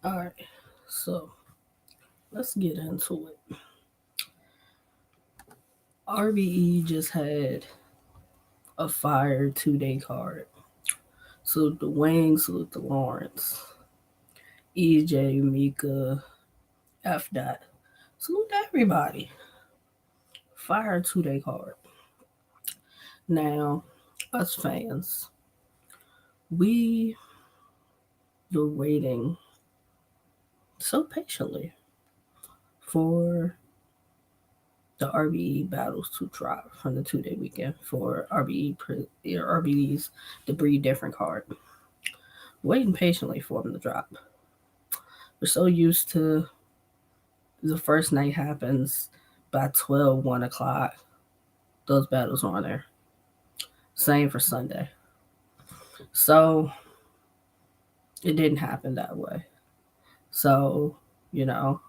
All right, so let's get into it. RBE just had a fire 2-day card. Salute the Wings, salute the Lawrence, EJ, Mika, F. Dot. Salute to everybody. Fire 2-day card. Now, us fans, we were waiting so patiently for the RBE battles to drop from the 2-day weekend for RBE's the Breed Different card. Waiting patiently for them to drop. We're so used to the first night happens by 12, 1 o'clock. Those battles are on there. Same for Sunday. So it didn't happen that way. So, you know,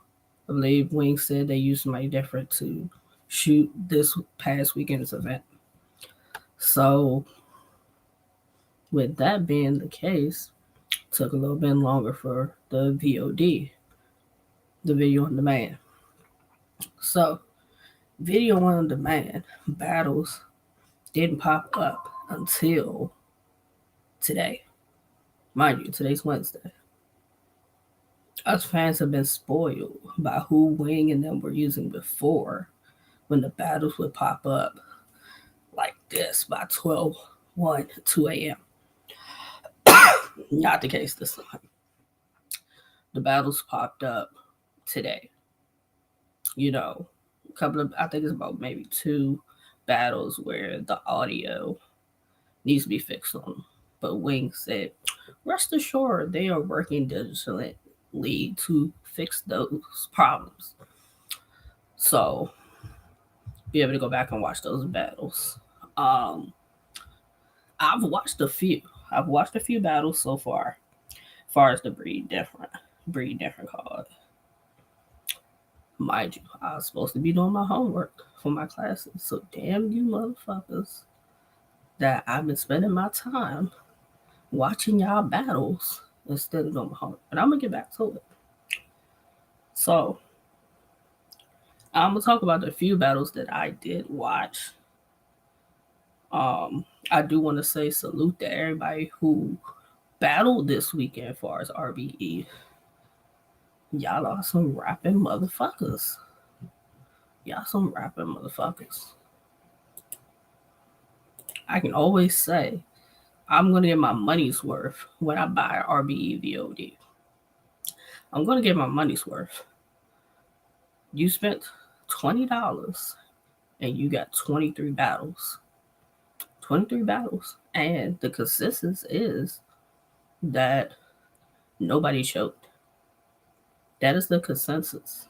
I believe Wing said they used somebody different to shoot this past weekend's event. So, with that being the case, took a little bit longer for the VOD, the video on demand. So, video on demand battles didn't pop up until today. Mind you, today's Wednesday. Us fans have been spoiled by who Wing and them were using before when the battles would pop up like this by 12, 1, 2 a.m. Not the case this time. The battles popped up today. You know, a couple of, I think it's about maybe 2 battles where the audio needs to be fixed on. But Wing said, rest assured, they are working diligently to fix those problems. So, be able to go back and watch those battles. Um, I've watched a few. I've watched a few battles so far. As far as the breed different card. Mind you, I was supposed to be doing my homework for my classes. So damn you motherfuckers that I've been spending my time watching y'all battles instead of doing my homework. But I'm gonna get back to it. So I'm gonna talk about the few battles that I did watch. I do want to say salute to everybody who battled this weekend as far as RBE. Y'all are some rapping motherfuckers. Y'all some rapping motherfuckers. I can always say I'm gonna get my money's worth when I buy RBE VOD. I'm gonna get my money's worth. You spent $20 and you got 23 battles. 23 battles. And the consensus is that nobody choked. That is the consensus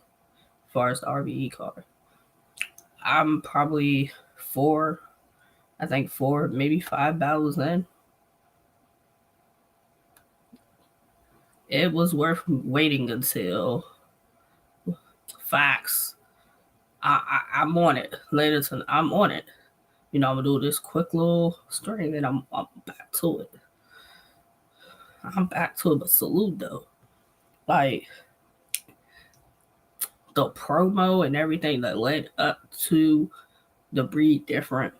as far as the RBE card. I'm probably 4, I think 4, maybe 5 battles in. It was worth waiting until facts. I'm on it later tonight. I'm on it. You know, I'm gonna do this quick little string and I'm back to it. I'm back to it, but salute though. Like the promo and everything that led up to the Breed Different.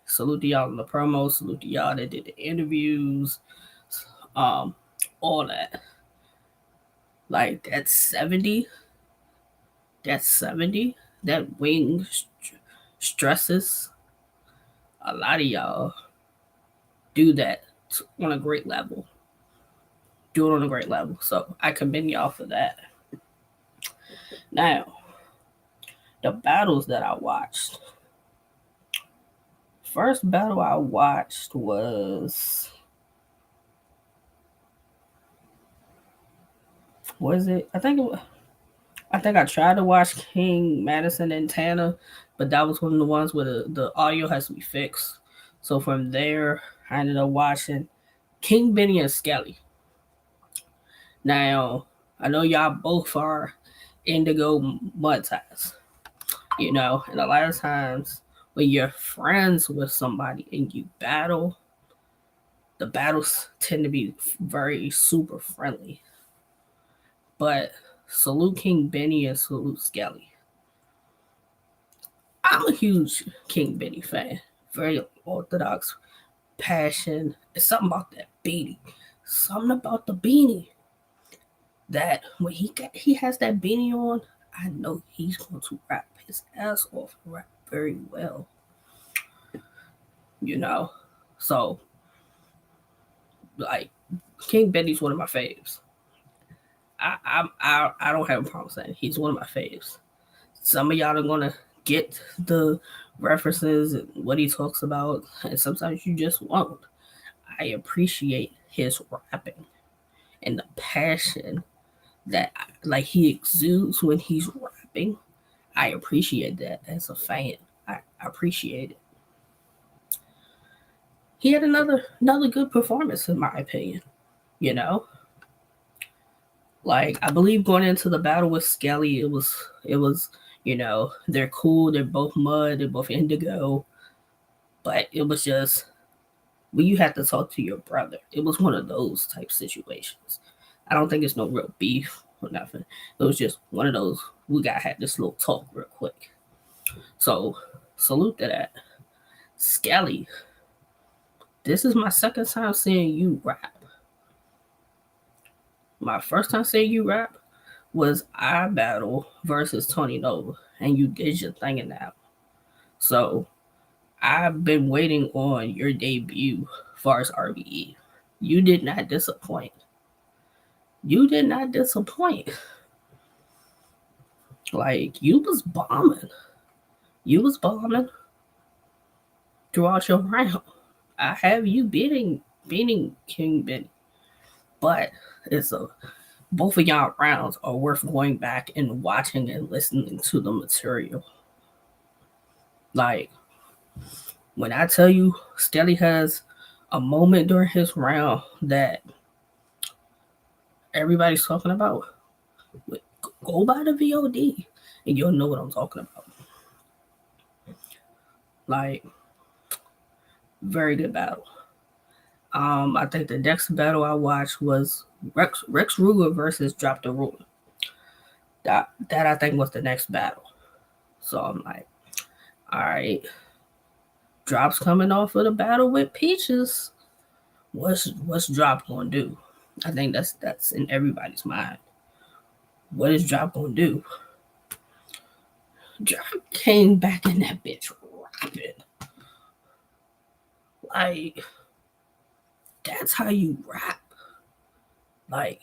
Salute to y'all in the promo. Salute to y'all that did the interviews. Um, all that. Like that's 70. That's 70. That Wing stresses. A lot of y'all do that on a great level. Do it on a great level. So I commend y'all for that. Now, the battles that I watched. First battle I watched was it? I think I tried to watch King Madison and Tana, but that was one of the ones where the audio has to be fixed. So from there, I ended up watching King Benny and Skelly. Now, I know y'all both are indigo mud ties, you know, and a lot of times when you're friends with somebody and you battle, the the battles tend to be very super friendly. But salute King Benny and salute Skelly. I'm a huge King Benny fan. Very orthodox, passion. It's something about that beanie. Something about the beanie. That when he has that beanie on, I know he's going to rap his ass off and rap very well. You know? So like King Benny's one of my faves. I don't have a problem saying he's one of my faves. Some of y'all are gonna get the references and what he talks about, and sometimes you just won't. I appreciate his rapping and the passion that like he exudes when he's rapping. I appreciate that as a fan. I appreciate it. He had another good performance in my opinion. You know, like I believe going into the battle with Skelly, it was they're cool, they're both mud, they're both indigo, but it was just when you had to talk to your brother. It was one of those type situations. I don't think it's no real beef or nothing. It was just one of those we gotta have this little talk real quick. So salute to that. Skelly, this is my second time seeing you rap. My first time seeing you rap was I Battle versus Tony Nova, and you did your thing in that. So I've been waiting on your debut as far as RBE. You did not disappoint. You did not disappoint. Like you was bombing. You was bombing throughout your round. I have you beating King Benny. But it's a both of y'all rounds are worth going back and watching and listening to the material. Like when I tell you Skelly has a moment during his round that everybody's talking about, go by the VOD and you'll know what I'm talking about. Like, very good battle. I think the next battle I watched was Rex Ruger versus Drop the Ruler. That I think was the next battle. So I'm like, all right, Drop's coming off of the battle with Peaches. What's Drop gonna do? I think that's in everybody's mind. What is Drop gonna do? Drop came back in that bitch rapping. Like, that's how you rap. Like,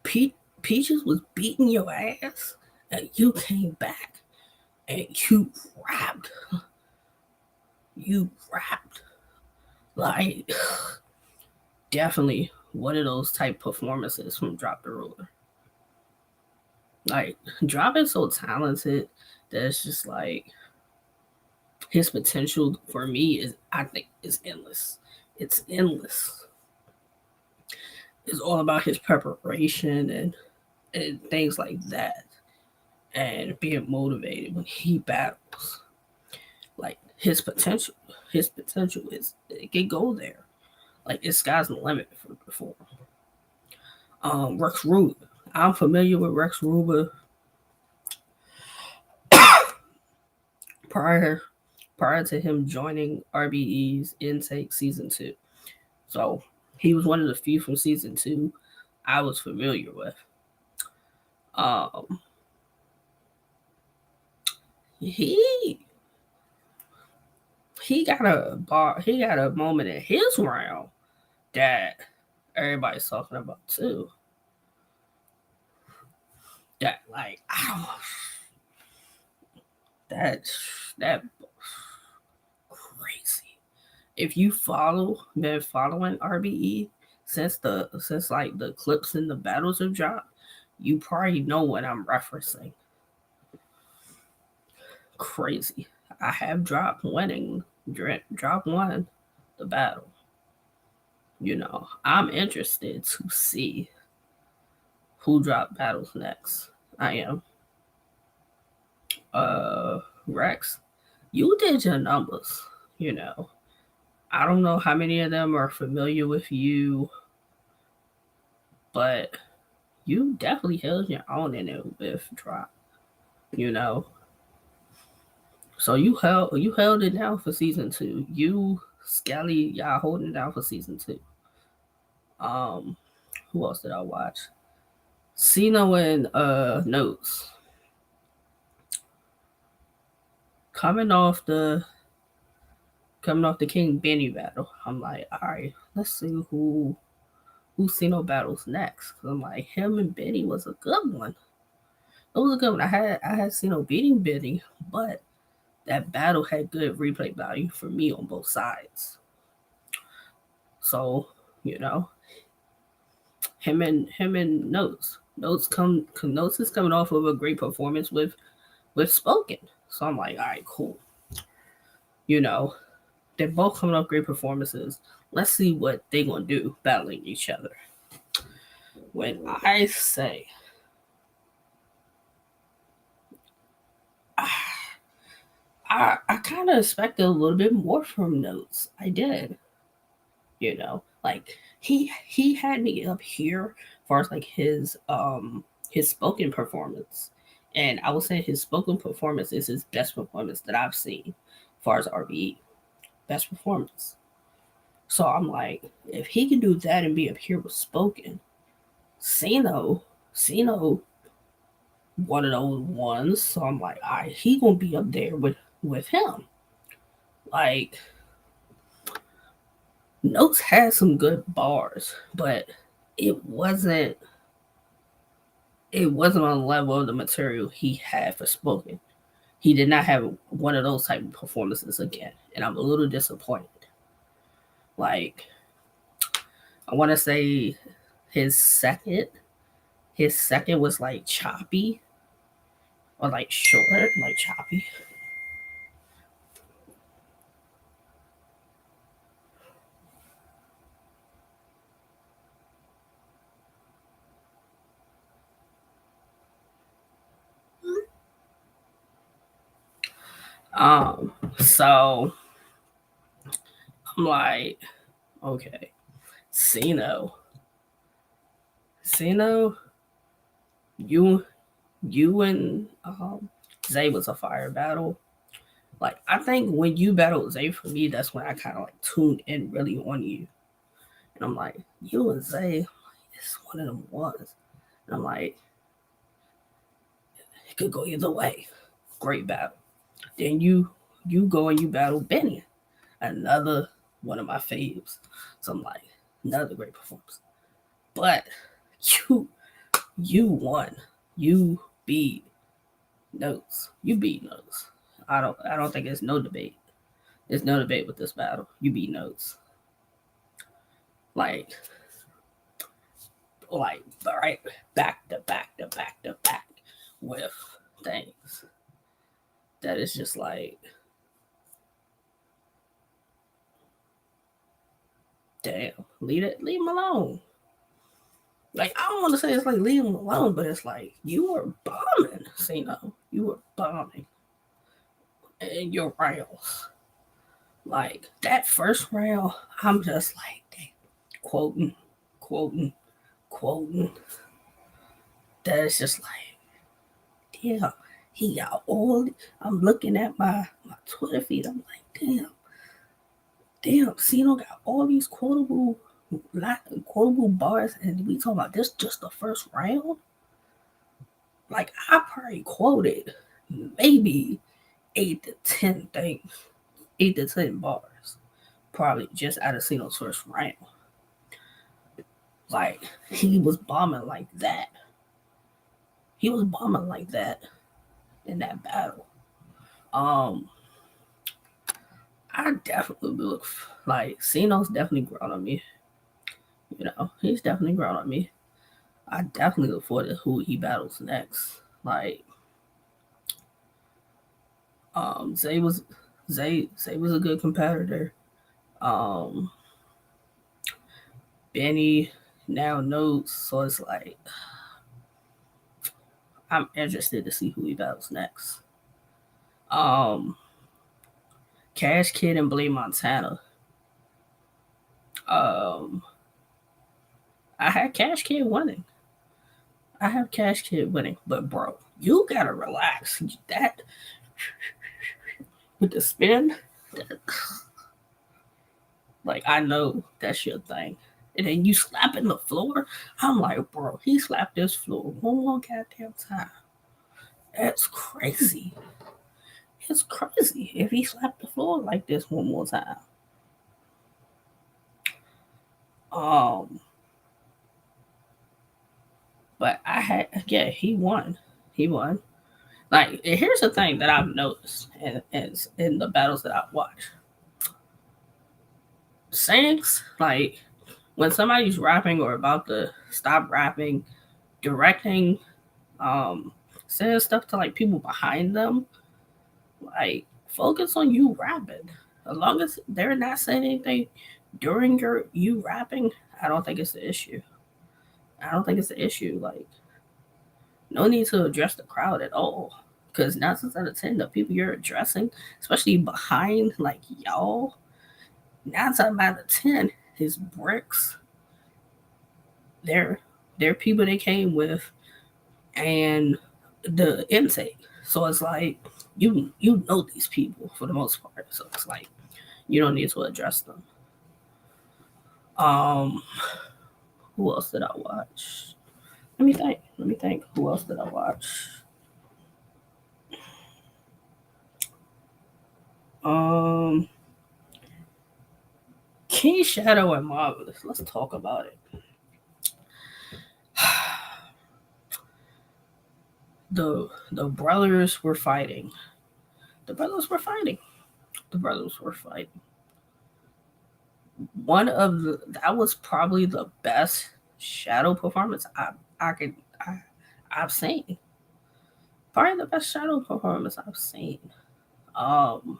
Peaches was beating your ass, and you came back and you rapped. You rapped. Like, definitely one of those type performances from Drop the Ruler. Like, Drop is so talented that it's just like his potential for me I think is endless. It's endless. It's all about his preparation and things like that. And being motivated when he battles. Like his potential is it can go there. Like it's sky's the limit for Rex Ruger. I'm familiar with Rex Ruger prior to him joining RBE's Intake Season 2. So he was one of the few from Season 2 I was familiar with. He got a moment in his round that everybody's talking about too. That like that crazy. If you been following RBE since like the clips and the battles have dropped, you probably know what I'm referencing. Crazy. I have Drop winning. Drop won the battle. You know, I'm interested to see who Drop battles next. I am. Rex, you did your numbers, you know. I don't know how many of them are familiar with you, but you definitely held your own in it with Drop, you know. So you held it down for season 2. You Skelly, y'all holding it down for season 2. Um, who else did I watch? Cena and Notes. Coming off the King Benny battle, I'm like, all right, let's see who Cena battles next. Cause I'm like, him and Benny was a good one. It was a good one. I had Cena beating Benny, but that battle had good replay value for me on both sides. So, you know, him and Notes is coming off of a great performance with Spoken. So I'm like, all right, cool. You know, they're both coming off great performances. Let's see what they're gonna do battling each other. When I say I kind of expected a little bit more from Notes. I did, like he had me up here as far as like his spoken performance, and I would say his spoken performance is his best performance that I've seen as far as RBE best performance. So I'm like, if he can do that and be up here with spoken, Sino, one of those ones. So I'm like, all right, he gonna be up there with him. Like Notes had some good bars, but it wasn't on the level of the material he had for spoken. He did not have one of those type of performances again, and I'm a little disappointed. Like I want to say his second was like choppy or like short, like choppy. So I'm like, okay, Cino, Cino, you and Zay was a fire battle. Like I think when you battled Zay for me, that's when I kind of like tuned in really on you, and I'm like, you and Zay, it's one of them ones. And I'm like, it could go either way. Great battle. Then you go and you battle Benny, another one of my faves. So I'm like, another great performance. But you you won. You beat Notes. You beat Notes. I don't think there's no debate. There's no debate with this battle. You beat Notes. Like right back to back to back to back with things. That is just like damn. Leave him alone. Like I don't want to say it's like leave him alone, but it's like you were bombing, Cena. You were bombing in your rounds. Like that first round, I'm just like, damn, quoting, quoting. That's just like, damn, he got all. I'm looking at my Twitter feed. I'm like, damn, Cena got all these quotable bars, and we talking about this just the first round. Like I probably quoted maybe 8 to 10 things, 8 to 10 bars, probably just out of Cena's first round. Like he was bombing like that. He was bombing like that in that battle. Um, I definitely look like Ceno's definitely grown on me. He's definitely grown on me. I definitely look forward to who he battles next. Like, Zay was a good competitor. Um, Benny now knows, so it's like I'm interested to see who he battles next. Um, Cash Kid and Blade Montana. Um, I had Cash Kid winning. I have Cash Kid winning, but bro, you gotta relax. That with the spin, that, like I know that's your thing. And then you slapping the floor. I'm like, bro, he slapped this floor one more goddamn time. That's crazy. It's crazy if he slapped the floor like this one more time. Um, but I had, yeah, he won. He won. Like, here's the thing that I've noticed in the battles that I've watched. Sayings, like, when somebody's rapping or about to stop rapping, directing, um, saying stuff to like people behind them, like focus on you rapping. As long as they're not saying anything during you rapping, I don't think it's an issue. I don't think it's an issue. Like, no need to address the crowd at all. Because 9 times out of 10, the people you're addressing, especially behind like y'all, 9 times out of 10 is bricks. They're people they came with and the intake. So it's like you know these people for the most part. So it's like you don't need to address them. Um, who else did I watch? Let me think. Let me think. Who else did I watch? Um, King Shadow and Marvelous. Let's talk about it. The brothers were fighting. The brothers were fighting. The brothers were fighting. That was probably the best Shadow performance I I've seen. Probably the best Shadow performance I've seen. Um,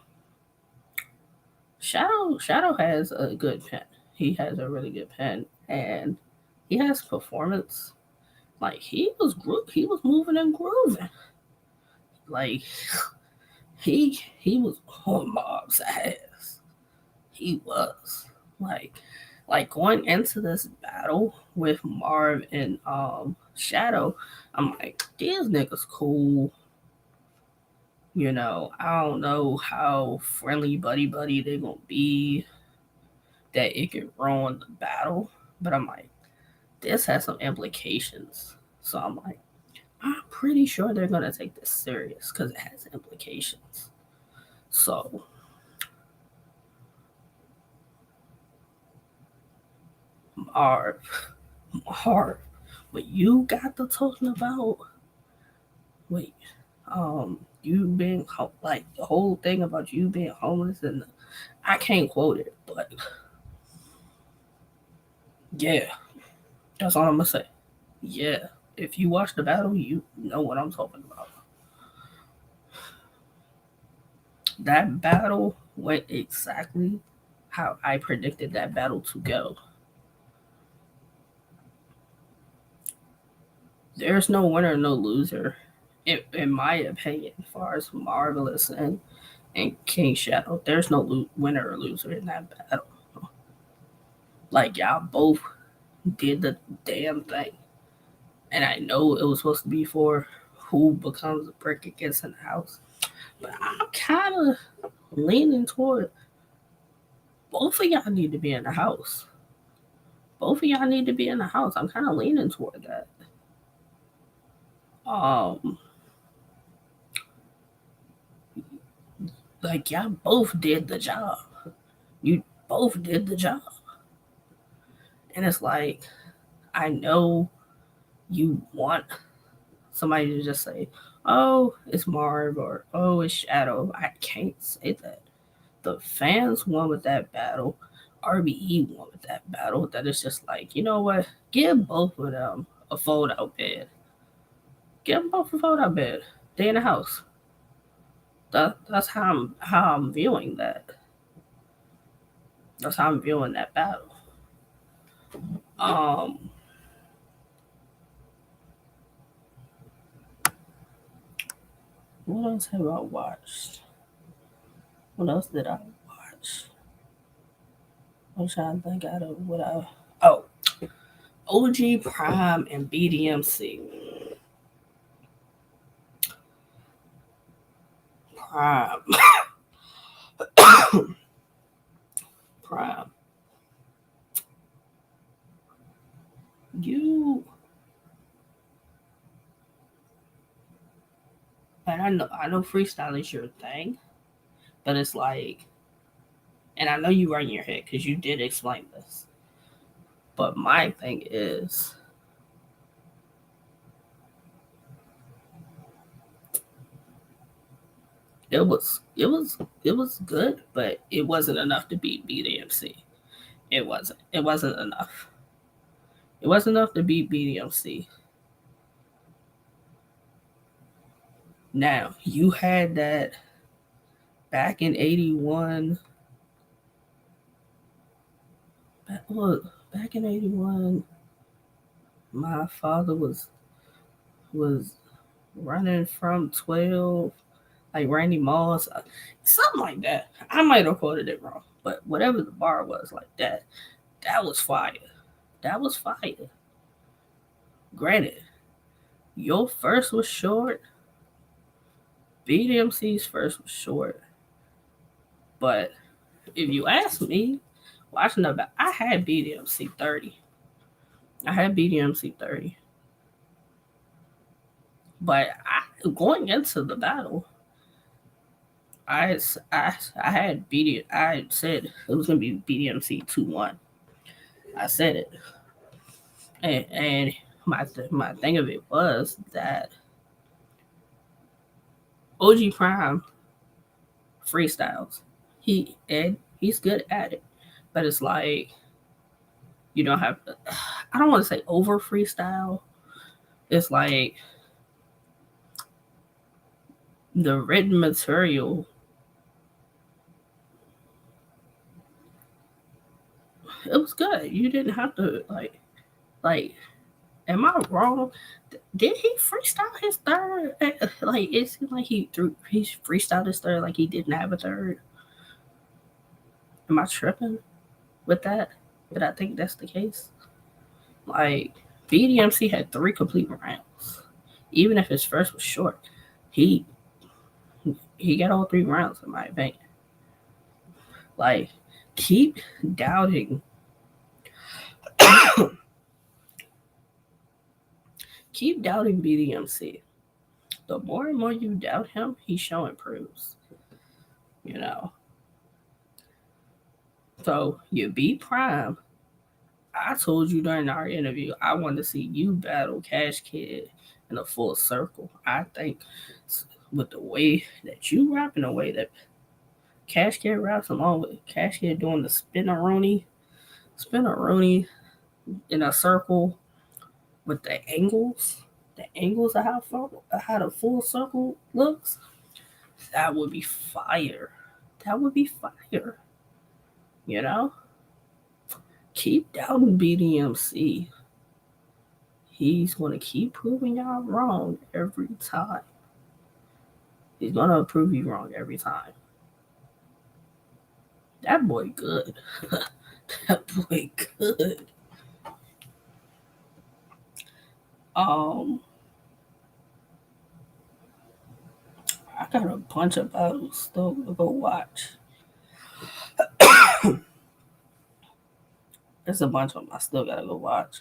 Shadow has a good pen. He has a really good pen, and he has performance. Like he was moving and grooving. Like he was on Bob's ass. He was like going into this battle with Marv and Shadow. I'm like, these niggas cool. You know, I don't know how friendly buddy they gonna be that it could ruin the battle, but I'm like, this has some implications. So I'm like, I'm pretty sure they're gonna take this serious because it has implications. So Marv, Marv, what you got to talking about? Wait, you being like the whole thing about you being homeless, and I can't quote it, but yeah, that's all I'm gonna say. Yeah, if you watch the battle, you know what I'm talking about. That battle went exactly how I predicted that battle to go. There's no winner, no loser, in my opinion, as far as Marvelous and King Shadow. There's no winner or loser in that battle. Like, y'all both did the damn thing. And I know it was supposed to be for who becomes a brick against an house. But I'm kind of leaning toward both of y'all need to be in the house. Both of y'all need to be in the house. I'm kind of leaning toward that. Um, like y'all both did the job. You both did the job, and it's like I know you want somebody to just say, "Oh, it's Marv" or "Oh, it's Shadow." I can't say that. The fans won with that battle. RBE won with that battle. That is just like, you know what? Give both of them a fold out bed. Give them both a fold out bed. They in the house. That's how I'm viewing that. That's how I'm viewing that battle. Um, what else have I watched? What else did I watch? I'm trying to think out of what I. Oh, OG Prime and BDMC. Prime. Prime. You. And I know freestyle is your thing, but it's like, and I know you right in your head because you did explain this. But my thing is, it was good, but it wasn't enough to beat BDMC. It wasn't. It wasn't enough. It wasn't enough to beat BDMC. Now you had that back in '81. Look, back in '81, my father was running from 12, like Randy Moss, something like that. I might have quoted it wrong, but whatever the bar was like that, that was fire. That was fire. Granted, your first was short. BDMC's first was short. But if you ask me, watching the I had BDMC 30. I had BDMC 30. But going into the battle, I had BD. I said it was gonna be BDMC 2-1. I said it, and my thing of it was that OG Prime freestyles. He's good at it, but it's like you don't have. I don't want to say over freestyle. It's like the written material. It was good. You didn't have to like. Am I wrong? Did he freestyle his third? Like it seemed like he freestyled his third like he didn't have a third. Am I tripping with that? Did I think that's the case? Like BDMC had 3 complete rounds. Even if his first was short, he he got all 3 rounds in my opinion. Like keep doubting keep doubting BDMC. The more and more you doubt him, he's showing proofs. You know. So you beat Prime. I told you during our interview I wanted to see you battle Cash Kid in a full circle. I think with the way that you rap and the way that Cash Kid raps along with Cash Kid doing the spinneroonie in a circle with the angles of how the full circle looks, that would be fire. That would be fire. You know? Keep doubting BDMC. He's gonna keep proving y'all wrong every time. He's gonna prove you wrong every time. That boy good. That boy good. Um, I got a bunch of battles still to go watch. There's a bunch of them I still gotta go watch.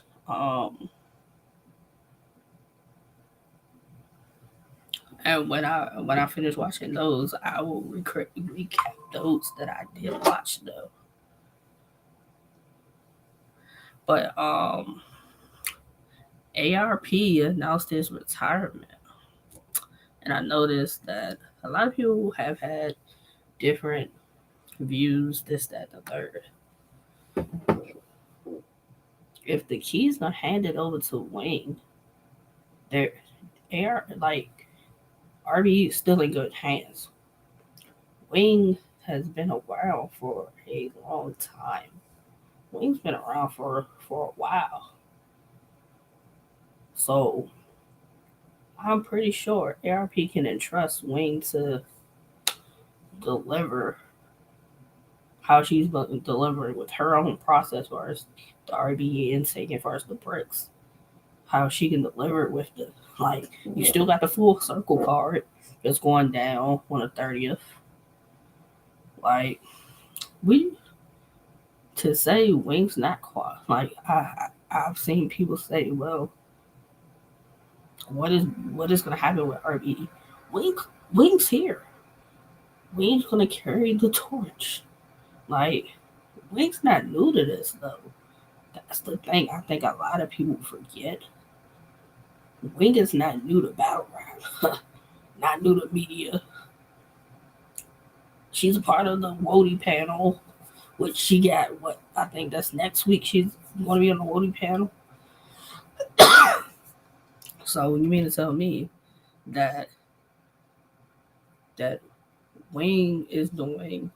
And when I finish watching those, I will recap those that I did watch though. But ARP announced his retirement, and I noticed that a lot of people have had different views, this, that, and the third. If the key's not handed over to Wayne, they're like RBE is still in good hands. Wayne has been around for a long time. Wayne's been around for a while. So I'm pretty sure ARP can entrust Wayne to deliver how she's been delivering with her own process, as far as the RBE intake, as far as the bricks, how she can deliver it with the, like, you still got the full circle card that's going down on the 30th. Like, we, to say Wing's not qual, like, I've seen people say, well, what is going to happen with RBE? Wing's here. Wing's going to carry the torch. Like, Wing's not new to this, though. That's the thing I think a lot of people forget. Wing is not new to battle rap, not new to media. She's a part of the Wody panel, which she got, what, I think that's next week. She's going to be on the Wody panel. So you mean to tell me that Wing is doing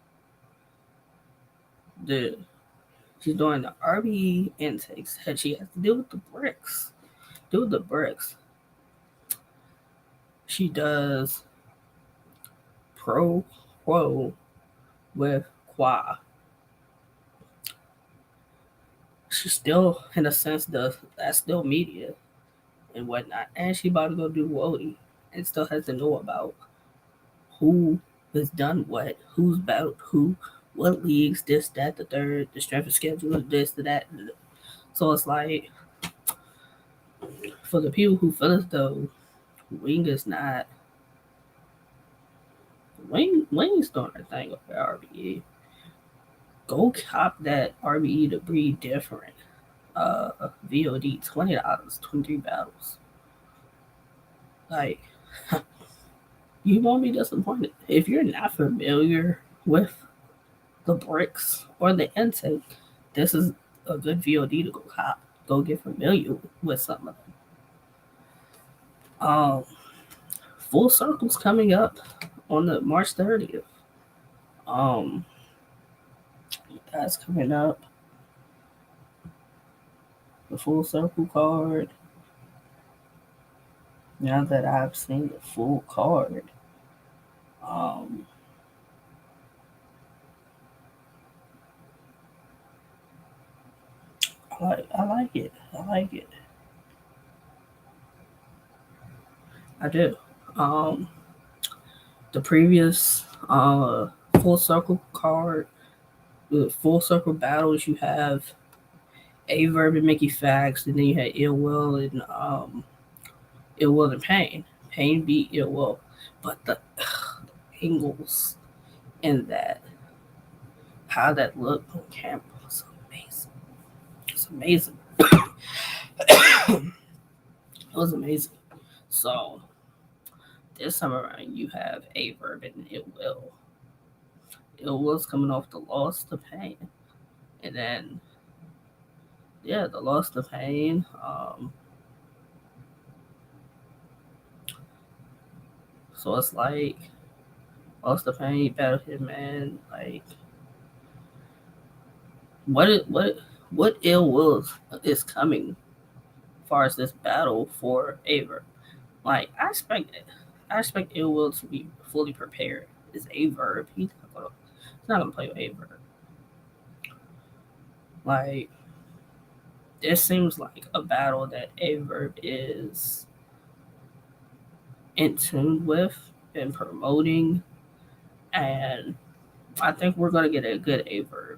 she's doing the RBE intakes, and she has to deal with the bricks. She does pro quo with qua. She still, in a sense, does that's still media and whatnot. And she about to go do Wody and still has to know about who has done what, who's about who, what leagues, this, that, the third, the strength of schedule, this, that. So it's like, for the people who feel as though Wing is not, Wing's doing her thing with the RBE. Go cop that RBE to breed different. VOD, $20, 23 battles. Like, you won't be disappointed. If you're not familiar with the bricks or the intake, this is a good VOD to go cop. Go get familiar with some of them. Full Circle's coming up on the March 30th. That's coming up. The Full Circle card. Now that I've seen the full card, I like it. I like it. I do. The previous Full Circle card, the Full Circle battles, you have Averb and Mickey Fax, and then you had Ill Will and Pain. Pain beat Ill Will, but the angles in that, how that looked on camera was amazing. It's amazing. It was amazing. So this time around, you have Averb and Ill Will. Ill Will's coming off the loss to Pain, and then the loss to Pain. So it's like lost to Pain, Battle Hitman, like what Ill Will is coming as far as this battle for Averb. Like I expect Ill Will to be fully prepared. It's Averb. He's not gonna play with Averb. Like this seems like a battle that Averb is in tune with and promoting, and I think we're gonna get a good Averb.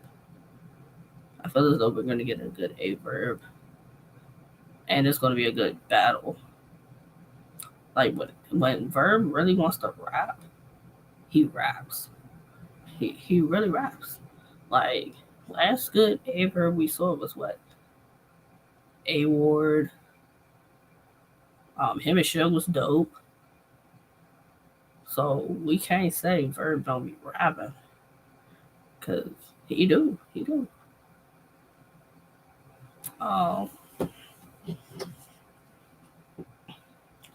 I feel as though we're gonna get a good Averb, and it's gonna be a good battle. Like when Verb really wants to rap, he raps. He really raps. Like last good Averb we saw was what? A Ward. Him and Shug was dope. So we can't say Verb don't be rapping, cause he do.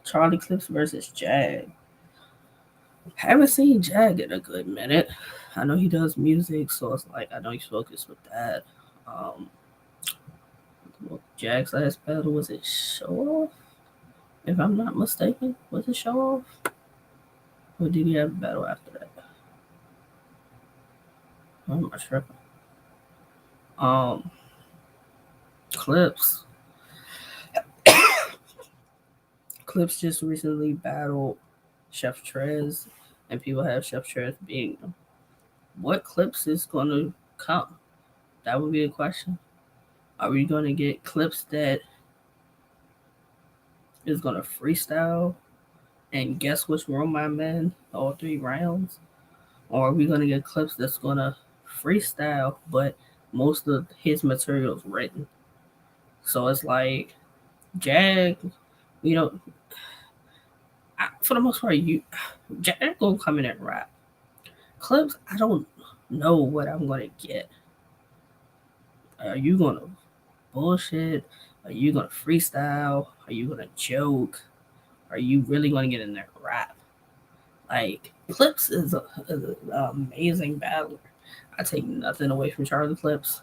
Charlie Clips versus Jag. Haven't seen Jag in a good minute. I know he does music, so it's like I know he's focused with that. Jag's last battle, was it Show Off? If I'm not mistaken, was it Show Off? Or did he have a battle after that? What am I tripping? Clips. Clips just recently battled Chef Trez, and people have Chef Trez beating them. What Clips is going to come? That would be a question. Are we going to get Clips that is going to freestyle and guess which room I'm in all 3 rounds? Or are we going to get Clips that's going to freestyle, but most of his material is written? So it's like, Jag, you know, for the most part, Jag gonna come in and rap. Clips, I don't know what I'm gonna get. Are you gonna bullshit? Are you gonna freestyle? Are you gonna joke? Are you really gonna get in there and rap? Like, Clips is an amazing battler. I take nothing away from Charlie Clips,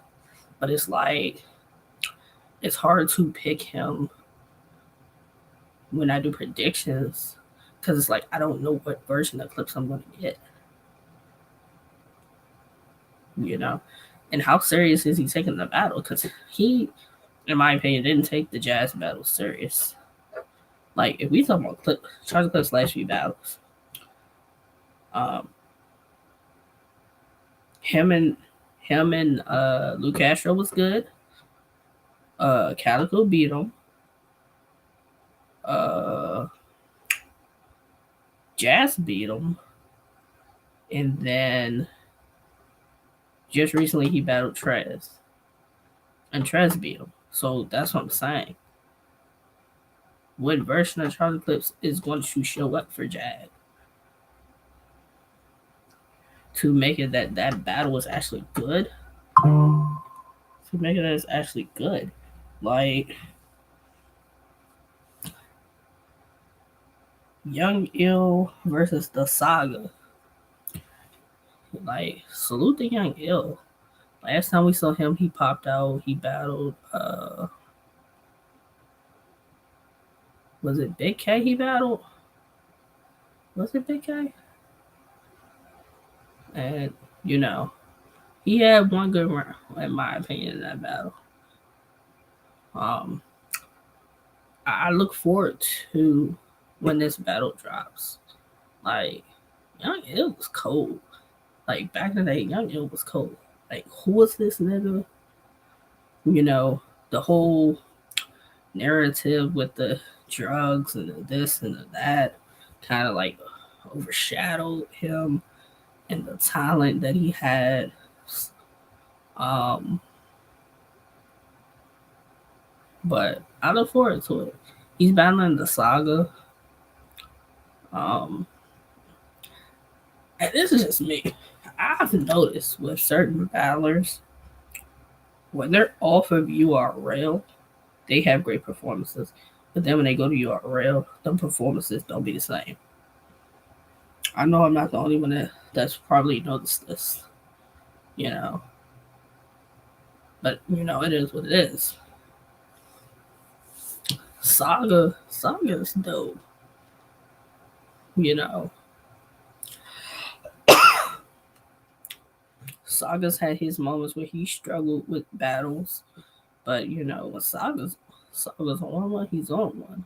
but it's like, it's hard to pick him when I do predictions because it's like I don't know what version of Clips I'm gonna get. You know, and how serious is he taking the battle? Because he, in my opinion, didn't take the Jazz battle serious. Like, if we talk about Charlie Clips' last few battles, um, him and Lou Castro was good. Calico beat him. Jazz beat him, and then just recently he battled Trez, and Trez beat him. So that's what I'm saying. What version of Charlie Clips is going to show up for Jag to make it that battle was actually good? To make it that it's actually good, like Young Ill versus the Saga. Like, salute to Young Ill. Last time we saw him, he popped out. He battled. Was it Big K? He battled. Was it Big K? And he had one good round, in my opinion, in that battle. I look forward to when this battle drops. Like, Young Ill was cold. Like, back in the day, Young Ill was cold. Like, who was this nigga? The whole narrative with the drugs and the this and the that kind of like overshadowed him and the talent that he had. But I look forward to it. He's battling the Saga. And this is just me. I've noticed with certain battlers, when they're off of URL, they have great performances. But then when they go to URL, the performances don't be the same. I know I'm not the only one that's probably noticed this. But it is what it is. Saga's dope. Saga's had his moments where he struggled with battles, but when Saga's on one, he's on one.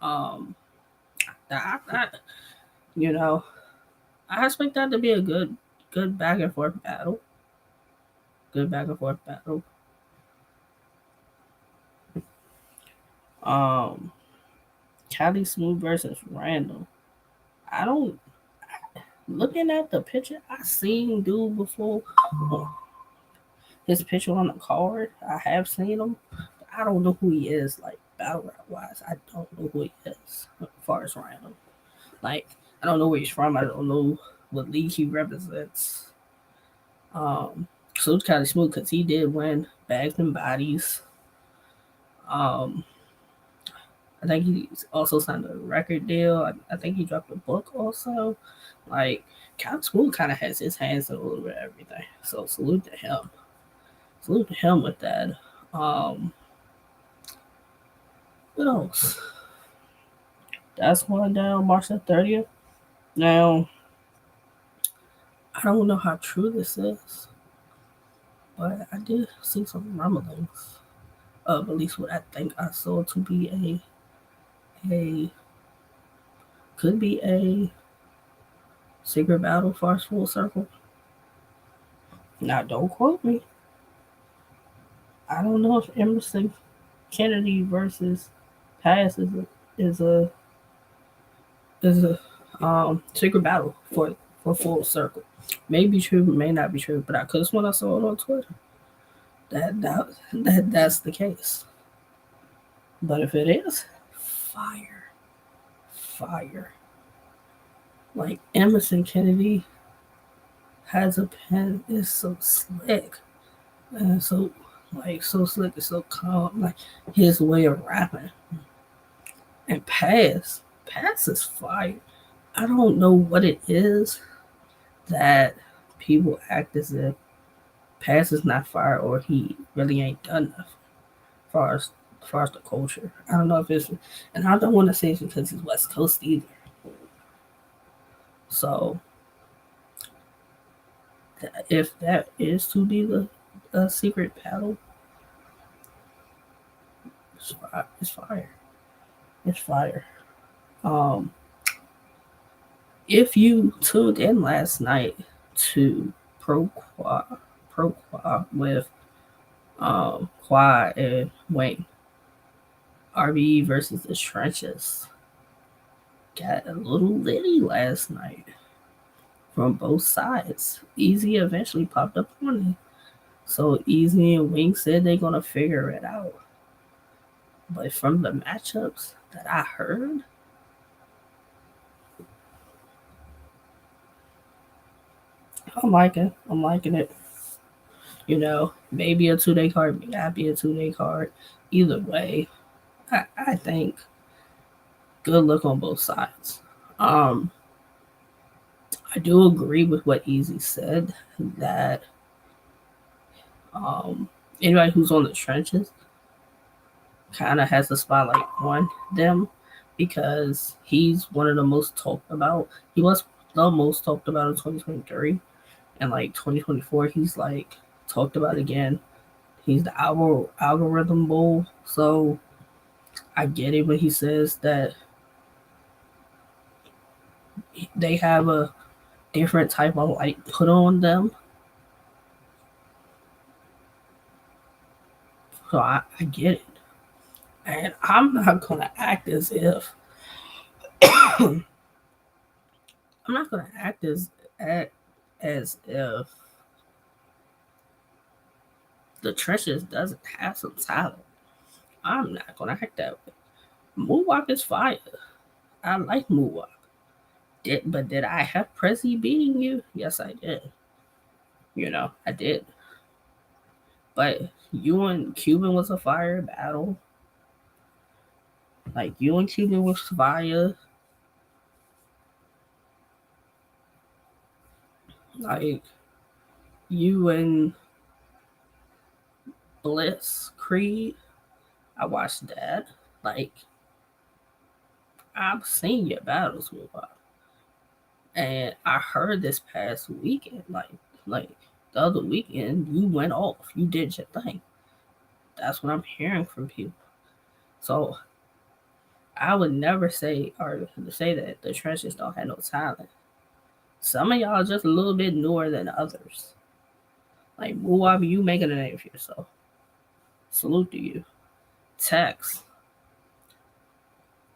I expect that to be a good back and forth battle. Good back and forth battle. Cali Smooth versus Randall. I don't. Looking at the picture, I seen dude before. His picture on the card, I have seen him. I don't know who he is, like battle rap wise. I don't know who he is as far as Randall. Like, I don't know where he's from. I don't know what league he represents. So it's kind of smooth because he did win Bags and Bodies. I think he's also signed a record deal. I think he dropped a book also. Like, Cal Smooth kind of has his hands in a little bit of everything. So salute to him. Salute to him with that. What else? That's going down March the 30th. Now, I don't know how true this is, but I did see some rumblings of at least what I think I saw to be a could be a secret battle for full circle. Now, don't quote me. I don't know if Emerson Kennedy versus Pass is a is a secret battle for full circle. May be true, may not be true, but I could have sworn I saw it on Twitter. That's the case. But if it is, fire, fire. Like Emerson Kennedy has a pen. It's so slick and so slick. It's so calm. Like his way of rapping and pass is fire. I don't know what it is that people act as if Pass is not fire or he really ain't done nothing far as the culture. I don't know if it's, and I don't want to say it's because he's West Coast either. So if that is to be the secret battle, it's fire. It's fire. It's fire. Um, if you tuned in last night to Pro Qua with Quad and Wayne, RBE versus the Trenches, got a little litty last night from both sides. Easy eventually popped up on it. So Easy and Wing said they're gonna figure it out. But from the matchups that I heard, I'm liking it. You know, maybe a 2-day card, may not be a 2-day card. Either way, I think good look on both sides. I do agree with what Easy said that anybody who's on the trenches kind of has the spotlight on them because he's one of the most talked about. He was the most talked about in 2023, and like 2024, he's like talked about again. He's the algorithm bull, so I get it when he says that they have a different type of light put on them. So I get it. And I'm not gonna act as if I'm not gonna act as if the trenches doesn't have some talent. I'm not gonna act that way. Moonwalk is fire. I like Moonwalk. But did I have Prezi beating you? Yes, I did. You know, I did. But you and Cuban was a fire battle. Like you and Cuban was fire. Like you and Bliss Creed. I watched that. Like I've seen your battles with her. And I heard this past weekend, like the other weekend, you went off. You did your thing. That's what I'm hearing from people. So I would never say that the trenches don't have no talent. Some of y'all are just a little bit newer than others. Like Muwabi, you making a name for yourself. Salute to you. Tex.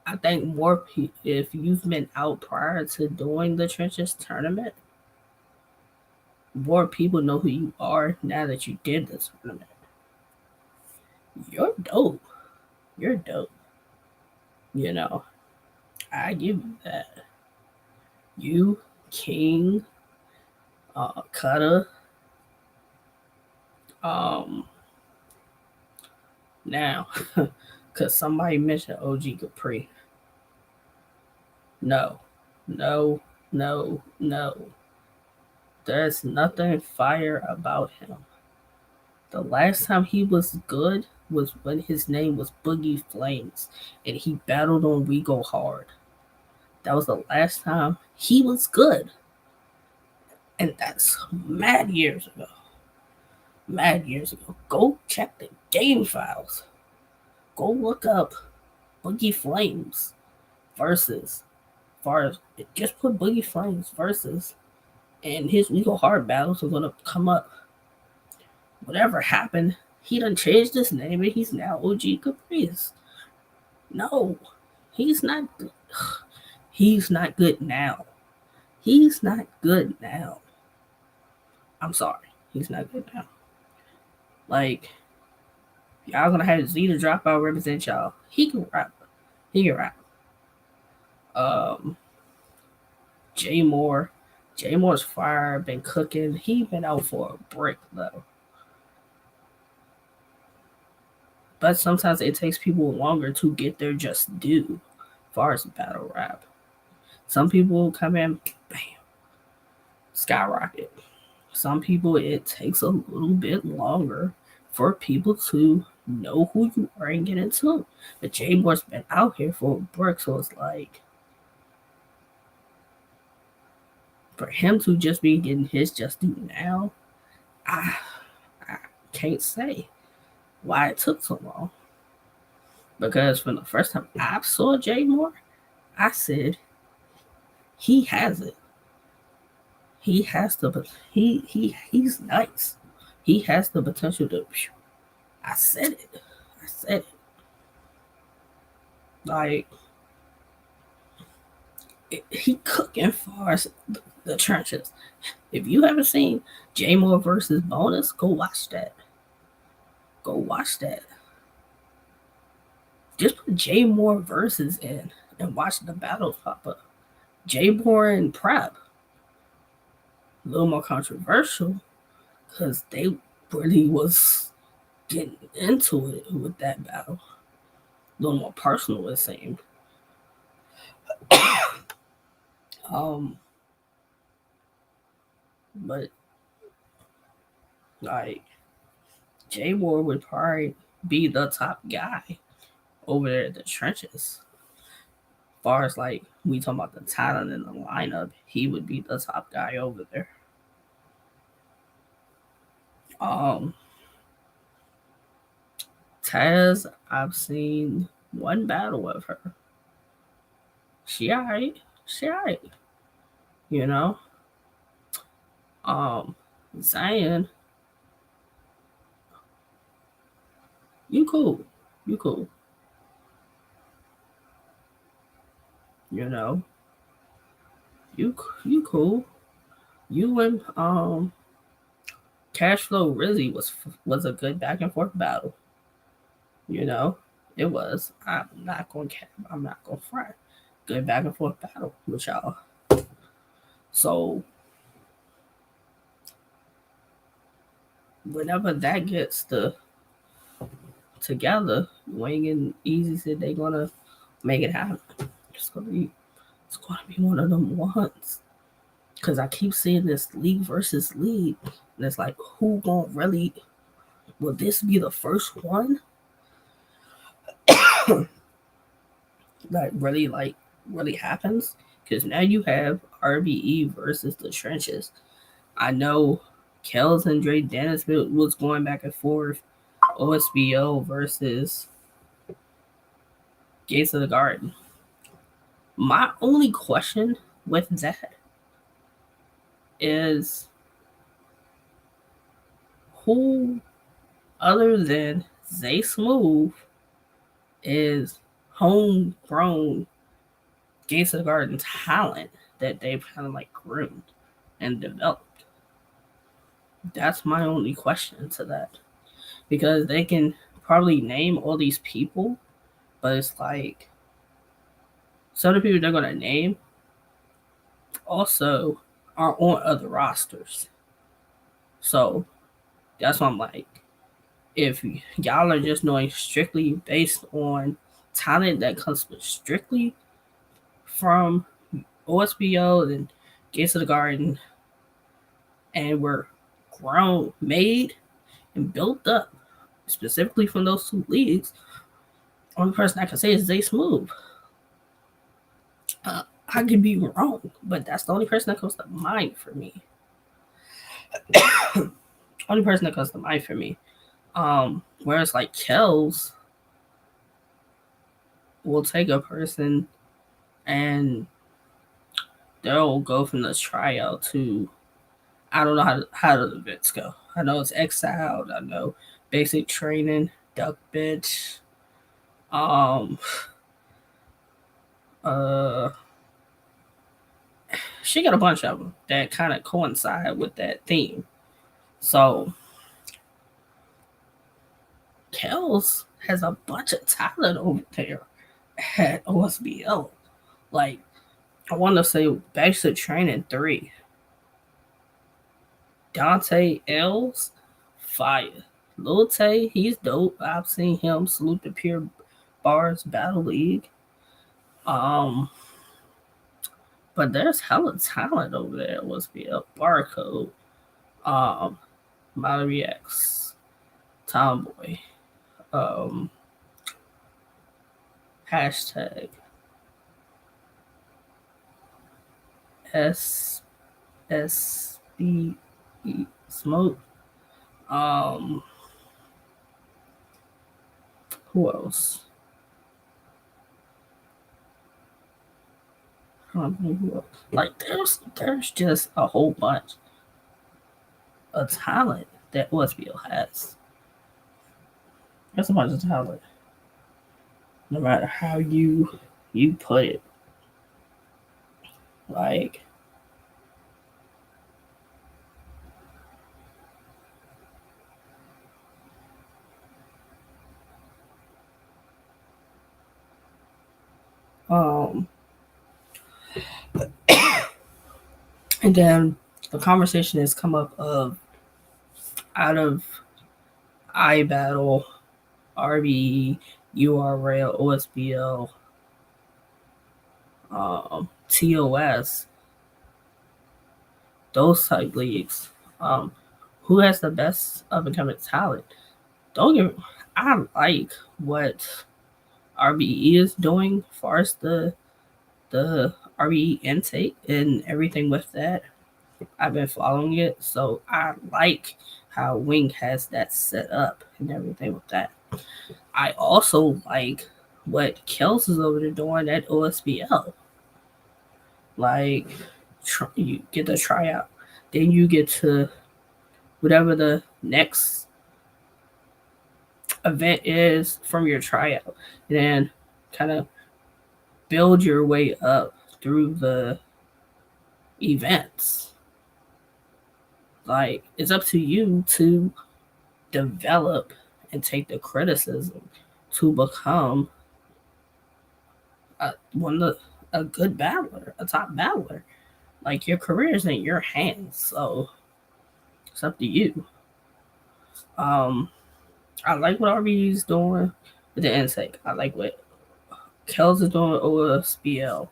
I think more if you've been out prior to doing the trenches tournament, more people know who you are now that you did the tournament. You're dope. You're dope. You know, I give you that. You, King, Cutter, now, because somebody mentioned OG Capri. No, no, no, no. There's nothing fire about him. The last time he was good was when his name was Boogie Flames and he battled on We Go Hard. That was the last time he was good. And that's mad years ago. Mad years ago. Go check the game files. Go look up Boogie Flames versus far as just put Boogie Flames versus and his legal hard battles are gonna come up. Whatever happened, he done changed his name and he's now OG Caprice. No, he's not good. He's not good now. He's not good now. I'm sorry. He's not good now. Like, y'all gonna have Z to drop out represent y'all. He can rap. He can rap. Jay Moore. Jay Moore's fire, been cooking. He been out for a break though. But sometimes it takes people longer to get their just due as far as battle rap. Some people come in, bam, skyrocket. Some people it takes a little bit longer for people to know who you are and get into it. But Jay Moore's been out here for a break, so it's like for him to just be getting his just due now, I can't say why it took so long. Because from the first time I saw Jay Moore, I said he has it. He has the he's nice. He has the potential to. I said it. I said it. Like he cooking far as the trenches. If you haven't seen Jay Moore versus Bonus, go watch that. Go watch that. Just put Jay Moore versus in and watch the battles pop up. Jay Moore and Prep. A little more controversial because they really was getting into it with that battle. A little more personal, it seemed. But like Jay Moore would probably be the top guy over there in the trenches. As far as like we talking about the talent in the lineup, he would be the top guy over there. Taz, I've seen one battle of her. She alright. She alright. You know? Zion, you cool. You cool. You know? You cool. You and Cashflow Rizzy was a good back and forth battle. You know, it was. I'm not gonna front. Good back and forth battle with y'all. So whenever that gets together, Wayne and Easy said they're gonna make it happen. It's gonna be one of them ones. Cause I keep seeing this league versus league, and it's like, who gonna really? Will this be the first one? That really happens? Because now you have RBE versus the trenches. I know Kells and Dre Dennis was going back and forth. OSBO versus Gates of the Garden. My only question with that is who other than Zay Smooth is homegrown Gates of the Garden talent that they've kind of like groomed and developed. That's my only question to that. Because they can probably name all these people, but it's like some of the people they're gonna name also are on other rosters. So that's why I'm like, if y'all are just knowing strictly based on talent that comes strictly from OSBO and Gates of the Garden, and were made and built up specifically from those two leagues, only person I can say is Zay Smooth. I could be wrong, but that's the only person that comes to mind for me. Only person that comes to mind for me. Whereas like Kells will take a person and they'll go from the tryout to, I don't know how the events go. I know it's exiled. I know basic training, duck bench. Um, uh, she got a bunch of them that kind of coincide with that theme. So Kells has a bunch of talent over there at OSBL. Like, I want to say basic training 3. Dante Els, fire. Lil Tay, he's dope. I've seen him salute the Pure Bars Battle League. But there's hella talent over there. What's be a Barcode, um, Mallory X, Tomboy, um, hashtag SSB Smoke. Um, who else? I don't know who else. Like there's just a whole bunch of talent that Westfield has. There's a bunch of talent. No matter how you put it. Like and then the conversation has come up of out of iBattle, RBE, URL, OSBL, TOS, those type leagues. Who has the best up and coming talent? Don't get me, I like what RBE is doing as far as the RBE intake and everything with that. I've been following it, so I like how Wing has that set up and everything with that. I also like what Kels is over there doing at OSBL. Like, you get the tryout, then you get to whatever the next event is from your tryout, and then kind of build your way up through the events. Like, it's up to you to develop and take the criticism to become one of a good battler, a top battler. Like, your career is in your hands, so it's up to you. I like what RBE is doing with the intake. I like what Kels is doing with OSBL.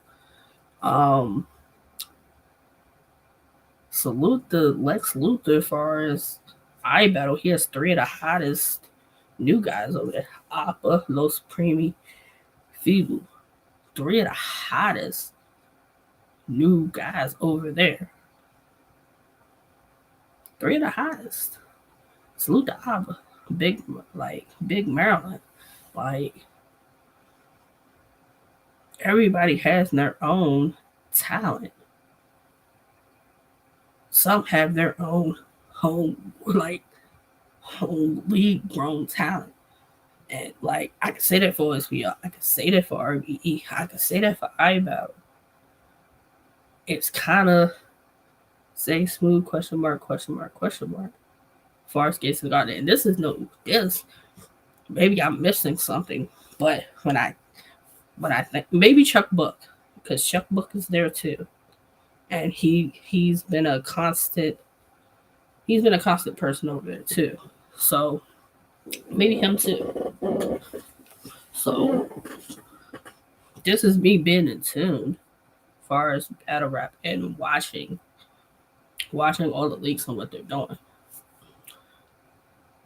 Salute the Lex Luthor as far as iBattle. He has 3 of the hottest new guys over there. Appa, Los Primi, Feeble. 3 of the hottest new guys over there. 3 of the hottest. Salute to Appa. Big Maryland. Like, everybody has their own talent. Some have their own home league grown talent. And like, I can say that for SVR, I can say that for RBE, I can say that for iBattle. It's kind of say smooth question mark. Far skates and garden. And this maybe I'm missing something, but when I think maybe Chuck Book, because Chuck Book is there too, and he's been a constant person over there too. So maybe him too. So this is me being in tune as far as battle rap and watching all the leaks on what they're doing.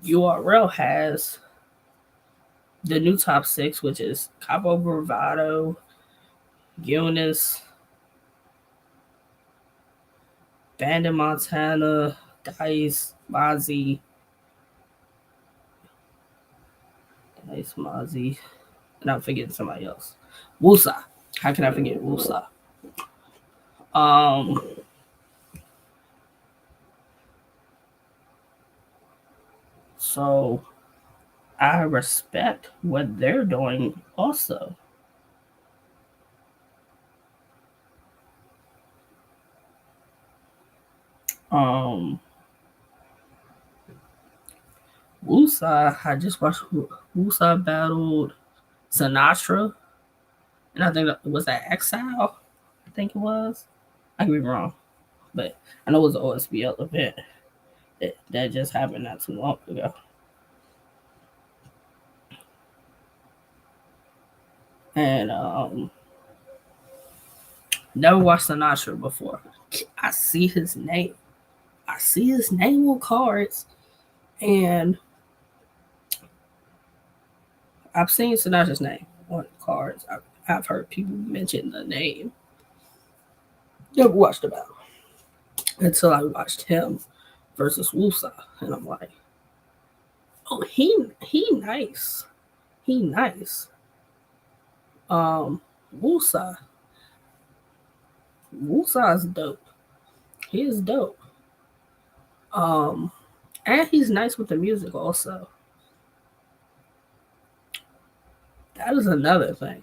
URL has the new top 6, which is Capo Bravado, Eunice, Bandit Montana, Dice, Mozzie, and I'm forgetting somebody else. Wusa. How can I forget Wusa? So I respect what they're doing also. Wusa, I just watched Wusa battled Sinatra, and I think was that Exile. I think it was. I could be wrong, but I know it was an OSBL event that just happened not too long ago. And never watched Sinatra before. I see his name. I see his name on cards, and I've seen Sinatra's name on cards. I've heard people mention the name. Never watched the battle until I watched him versus Wusa, and I'm like, oh, he nice, he nice. Wusa, Wusa is dope. He is dope. And he's nice with the music also. That is another thing.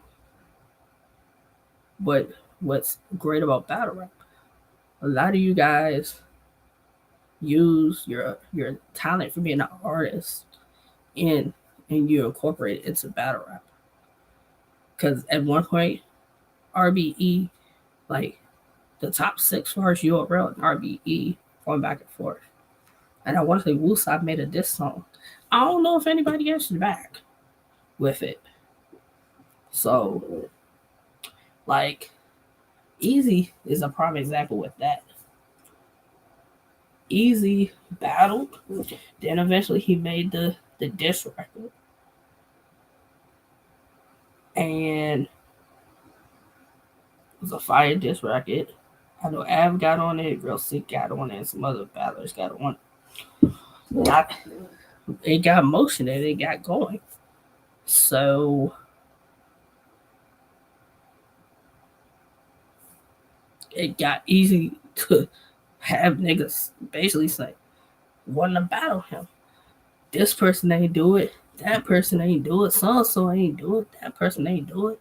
But what's great about battle rap? A lot of you guys use your talent for being an artist and you incorporate it into battle rap. Because at one point, RBE, like the top 6 for URL and RBE going back and forth. And I want to say Woosop made a diss song. I don't know if anybody answered back with it. So, like, Easy is a prime example with that. Easy battled, then eventually he made the diss record. And it was a fire diss record. I know Av got on it, Real Sick got on it, and some other battlers got on it. It got motion and it got going. So it got easy to have niggas basically say, want to battle him. This person ain't do it. That person ain't do it. So ain't do it. That person ain't do it.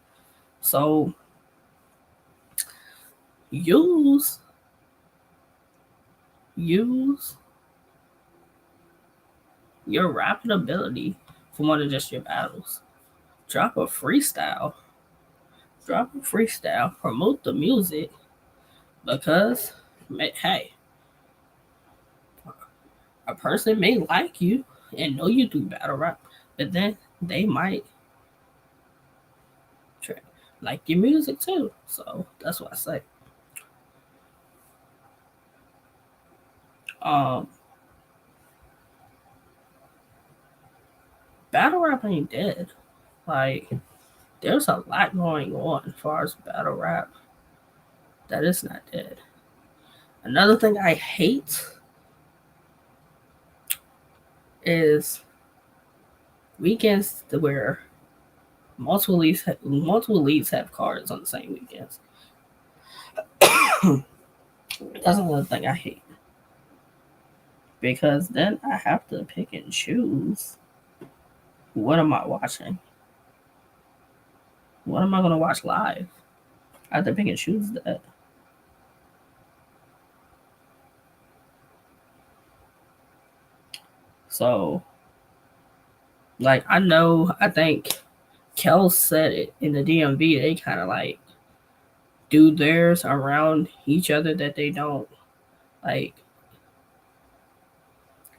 So use your rapping ability for more than just your battles. Drop a freestyle. Promote the music because, hey, a person may like you and know you do battle rap, but then they might like your music too. So that's what I say. Battle rap ain't dead. Like, there's a lot going on as far as battle rap that is not dead. Another thing I hate is weekends where multiple leagues have cards on the same weekends. That's another thing I hate. Because then I have to pick and choose. What am I watching? What am I going to watch live? I have to pick and choose that. So, like, I think Kel said it in the DMV. They kind of like do theirs around each other that they don't like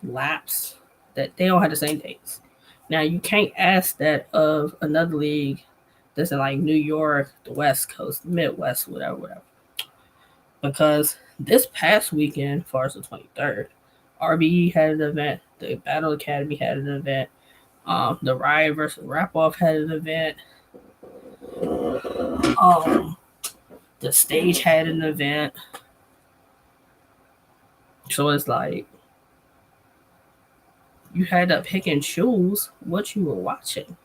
lapse, that they don't have the same dates. Now, you can't ask that of another league that's in like New York, the West Coast, the Midwest, whatever. Because this past weekend, as far as the 23rd, RBE had an event, the Battle Academy had an event, the Riot versus Rap Off had an event, the Stage had an event. So it's like you had to pick and choose what you were watching.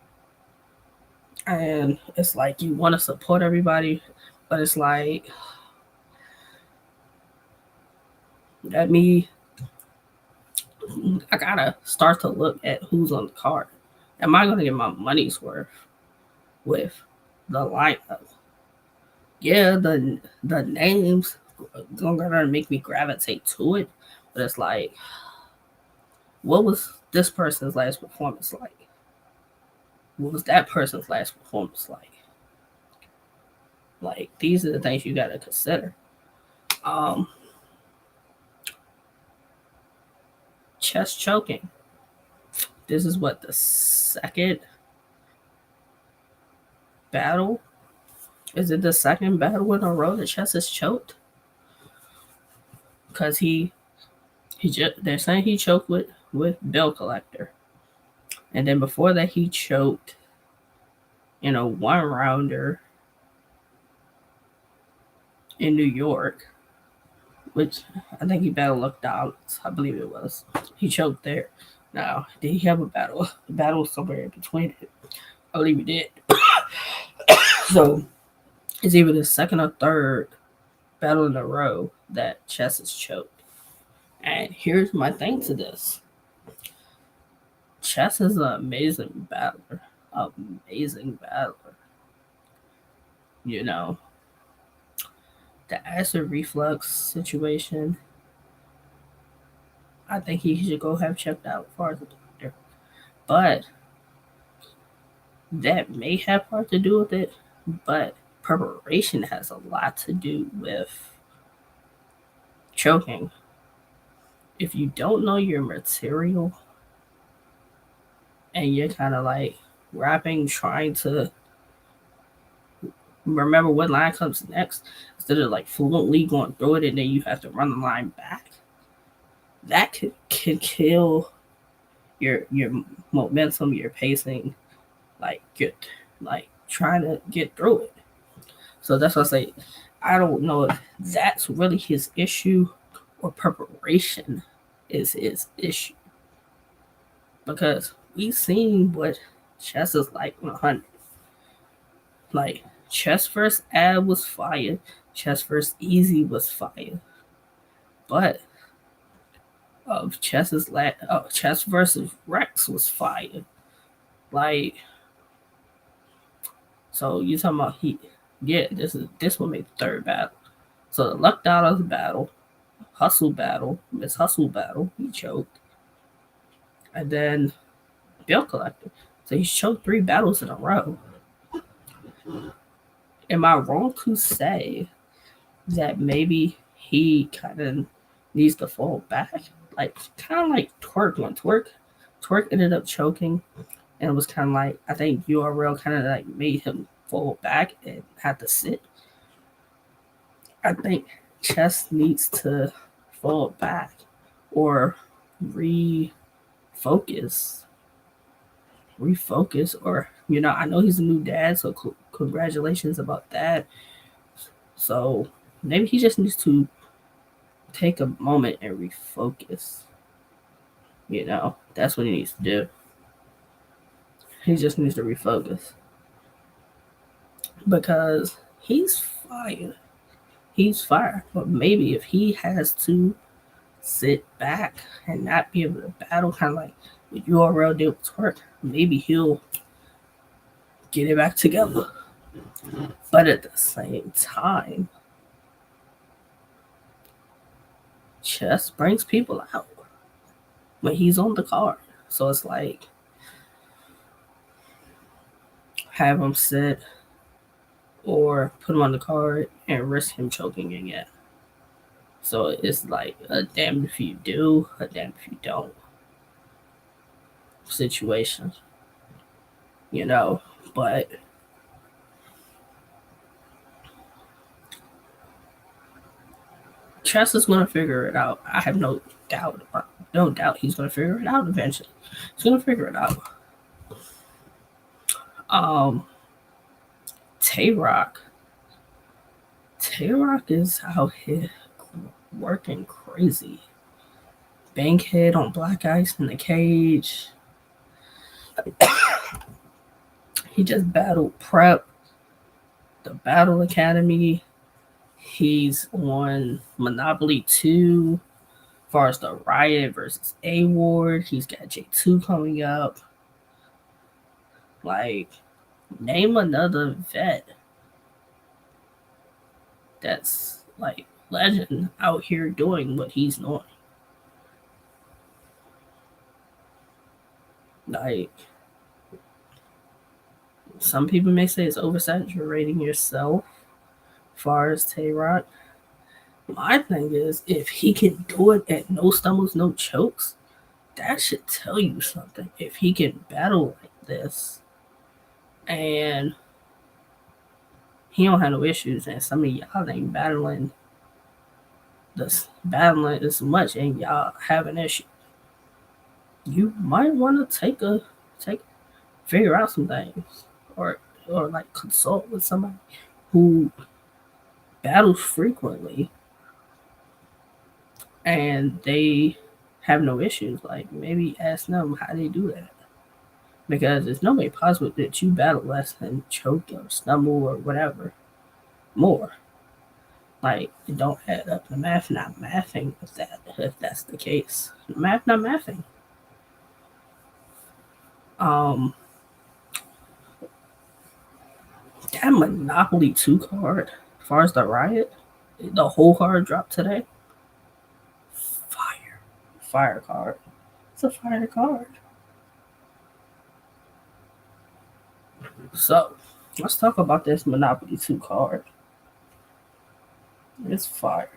And it's like you want to support everybody, but it's like, let me, I gotta start to look at who's on the card. Am I gonna get my money's worth with the lineup? Yeah, the names gonna make me gravitate to it, but it's like, what was this person's last performance like? What was that person's last performance like? Like, these are the things you gotta consider. Um, Chest choking. This is what, the second battle? Is it the second battle in a row that Chess is choked? Because they're saying he choked with Bill Collector, and then before that he choked in a one rounder in New York, which I think he battled Luck Dollars. I believe it was. He choked there. Now, did he have a battle? The battle was somewhere in between it. I believe he did. So it's either the second or third battle in a row that Chess is choked. And here's my thing to this. Chess is an amazing battler. Amazing battler. You know, the acid reflux situation, I think he should go have checked out as far as the doctor. But that may have part to do with it. But preparation has a lot to do with choking. If you don't know your material and you're kind of like rapping, trying to remember what line comes next, instead of like fluently going through it and then you have to run the line back, that can kill your momentum, your pacing, like trying to get through it. So that's why I say I don't know if that's really his issue or preparation is his issue, because we've seen what Chess is like 100. Like, Chess vs. Ab was fire. Chess vs. Easy was fire. But of Chess's Chess versus Rex was fire. Like, so you talking about this will make the third battle. So the Luck Dollars battle, Hustle battle, Miss Hustle battle, he choked. And then Bill Collector. So he choked 3 battles in a row. Am I wrong to say that maybe he kind of needs to fall back? Like, kind of like Twerk. When Twerk ended up choking, and it was kind of like, I think URL kind of like made him fall back and have to sit. I think Chess needs to fall back or refocus, or I know he's a new dad, so congratulations about that. So maybe he just needs to take a moment and refocus. That's what he needs to do. He just needs to refocus, because he's fire. He's fire. But maybe if he has to sit back and not be able to battle, kind of like what URL did with Twerk, maybe he'll get it back together. But at the same time, Chess brings people out when he's on the card. So it's like, have him sit or put him on the card and risk him choking again. So it's like a damn if you do, a damn if you don't situation. But Chess is going to figure it out. I have no doubt. No doubt he's going to figure it out eventually. He's going to figure it out. Tay-Rock. Tay-Rock is out here working crazy. Bankhead on black ice in the cage. He just battled Prep, the Battle Academy. He's on Monopoly 2. As far as the Riot versus A Ward, he's got J2 coming up. Like, name another vet that's like legend out here doing what he's doing. Like, some people may say it's oversaturating yourself as far as Tay-Rock. My thing is, if he can do it at no stumbles, no chokes, that should tell you something. If he can battle like this and he don't have no issues, and some of y'all ain't battling as much, and y'all have an issue, you might want to figure out some things, or like consult with somebody who battles frequently and they have no issues. Like, maybe ask them how they do that, because it's no way possible that you battle less than choke or stumble or whatever more. Like, it don't add up. The math not mathing if that's the case. The math not mathing. That Monopoly 2 card, as far as the Riot, the whole card dropped today. Fire card. It's a fire card. So, let's talk about this Monopoly 2 card. It's fire.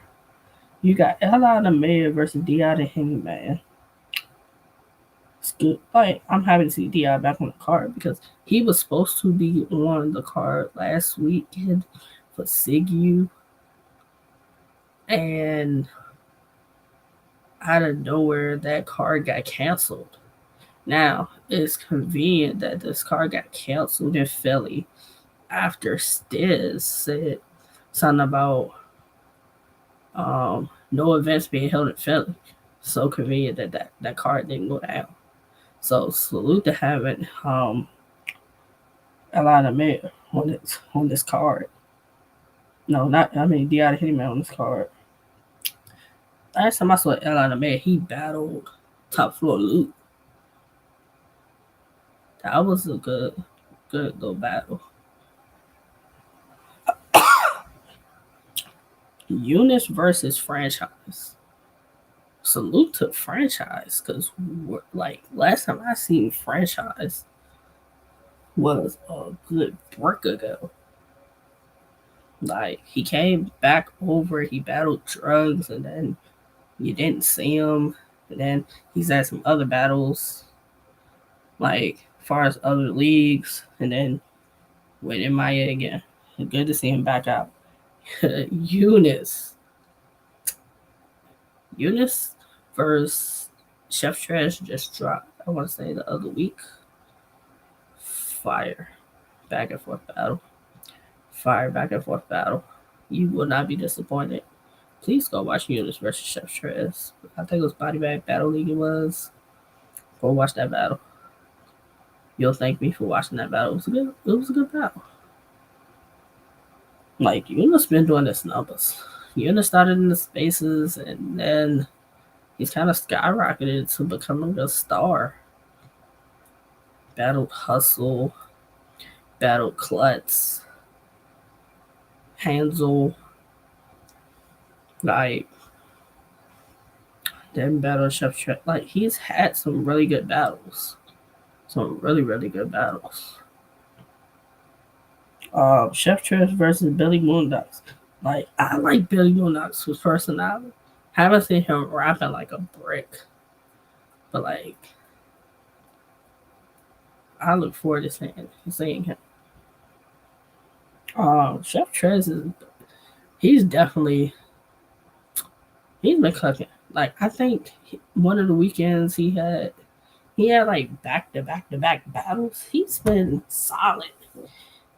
You got Ella the Mayor versus Di the Hangman. It's good. Like, I'm happy to see Di back on the card because he was supposed to be on the card last weekend for Sigyu. And out of nowhere, that card got canceled. Now, it's convenient that this card got canceled in Philly after Stiz said something about no events being held in Philly. So convenient that card didn't go down. So salute to having Alana Mayer on this card. No, Di Hitman on this card. Last time I saw Alana Mayer, he battled Top Floor Luke. That was a good little battle. Eunice versus Franchise. Salute to Franchise, because like last time I seen Franchise was a good break ago. Like, he came back over, he battled Drugs, and then you didn't see him, and then he's had some other battles, like as far as other leagues, and then went in Maya again. Good to see him back out. Eunice versus Chef Trash just dropped, I want to say, the other week. Fire. Back and forth battle. You will not be disappointed. Please go watch Eunice versus Chef Trash. I think it was Body Bag Battle League it was. Go watch that battle. You'll thank me for watching that battle. It was a good battle. Like, Eunice been doing this numbers. Eunice started in the spaces, and then he's kind of skyrocketed to becoming a star. Battled Hustle, battled Klutz, Hansel, like, then battled Chef Trash. Like, he's had some really good battles. Some really, really good battles. Chef Trash versus Billy Moondocks. Like, I like Billy Moondocks' personality. Haven't seen him rapping like a brick, but like, I look forward to seeing him. Chef Trash he's been cooking. Like, I think one of the weekends he had like back to back battles. He's been solid.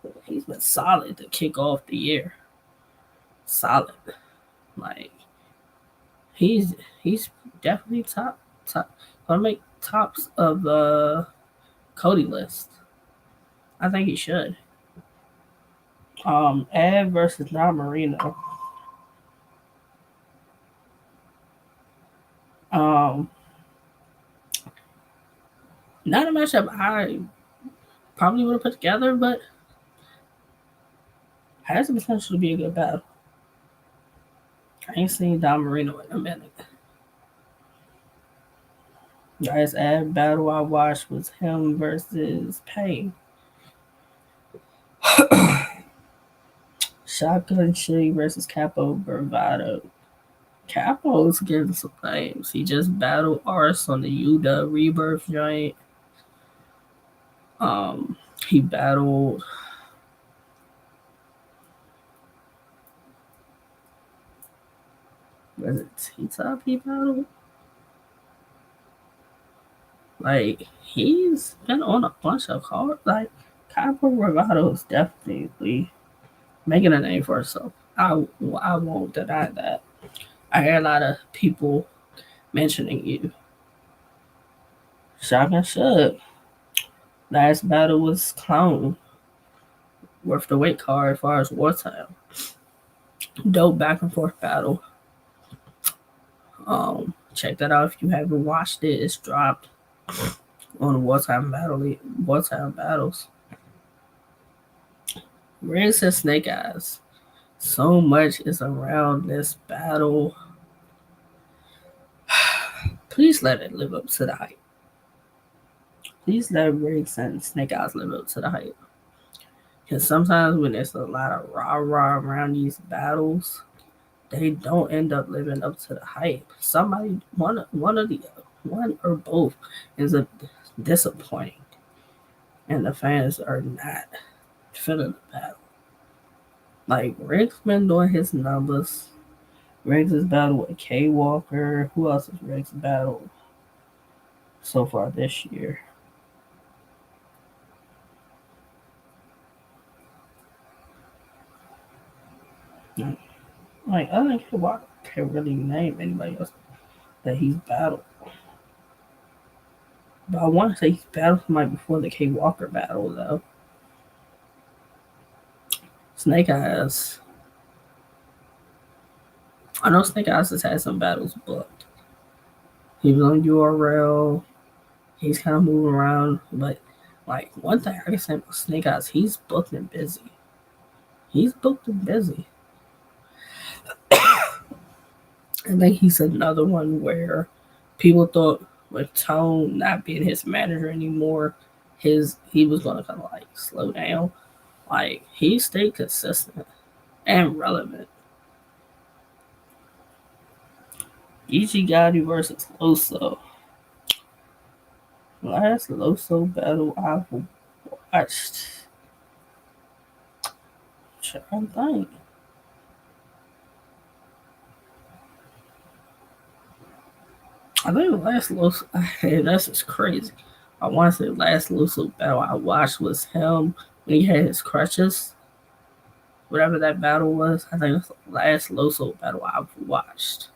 To kick off the year. Solid. Like, he's definitely gonna make tops of the Cody list. I think he should. Ed versus Don Marino. Not a matchup I probably would have put together, but has the potential to be a good battle. I ain't seen Don Marino in a minute. The last ad battle I watched was him versus Payne. Shotgun Shea versus Capo Bravado. Capo's getting some names. He just battled Ars on the UW Rebirth joint. He battled was it T-Top he battled? Like, he's been on a bunch of cards. Like, Capo Bravado is definitely making a name for herself. I won't deny that. I hear a lot of people mentioning you. Shotgun Shug. Last battle was Clone. Worth the weight card as far as wartime. Dope back and forth battle. Check that out if you haven't watched it. It's dropped on wartime battles. Riggs and Snake Eyes. So much is around this battle. Please let it live up to the hype. Please let Riggs and Snake Eyes live up to the hype. Because sometimes when there's a lot of rah-rah around these battles, they don't end up living up to the hype. Somebody, one or both, is a disappointing, and the fans are not feeling the battle. Like, Riggs been doing his numbers. Riggs' battle with K Walker. Who else has Riggs battled so far this year? Like, other than K Walker, I can't really name anybody else that he's battled. But I want to say he's battled somebody before the K Walker battle, though. Snake Eyes. I know Snake Eyes has had some battles booked. He was on URL. He's kind of moving around. But, like, one thing I can say about Snake Eyes, he's booked and busy. He's booked and busy. I think he's another one where people thought with Tone not being his manager anymore, he was gonna kind of like slow down. Like, he stayed consistent and relevant. Ichi Gotti versus Loso. Last Loso battle I've watched. I'm trying to think. I think the last Loso, that's just crazy. I want to say the last Loso battle I watched was him when he had his crutches. Whatever that battle was, I think that's the last Loso battle I've watched.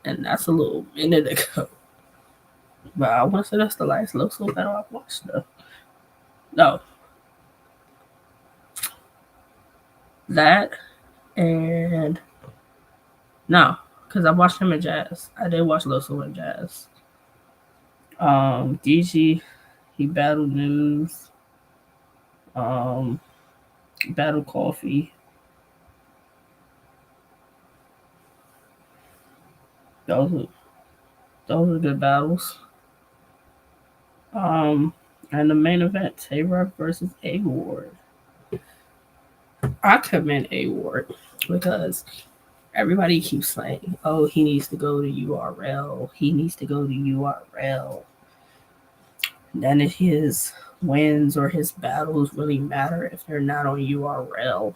And that's a little minute ago. But I want to say that's the last Loso battle I've watched, though. No. That and no, because I watched him in Jazz. I did watch Loso in Jazz. DG, he battled News. Battled Coffee. Those are good battles. And the main event, Tay-Rock versus A-Ward. I commend A-Ward because everybody keeps saying, oh, he needs to go to URL. He needs to go to URL. None of his wins or his battles really matter if they're not on URL.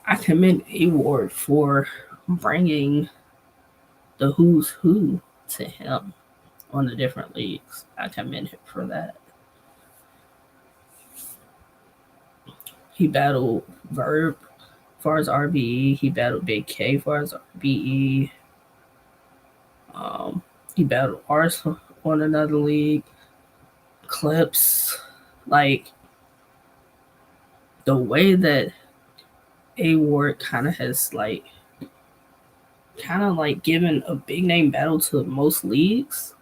I commend A-Ward for bringing the who's who to him on the different leagues. I commend him for that. He battled Verb as far as RBE. He battled Big K as far as RBE. He battled Arsenal on another league. Clips. Like, the way that A Ward kind of has, like, given a big name battle to most leagues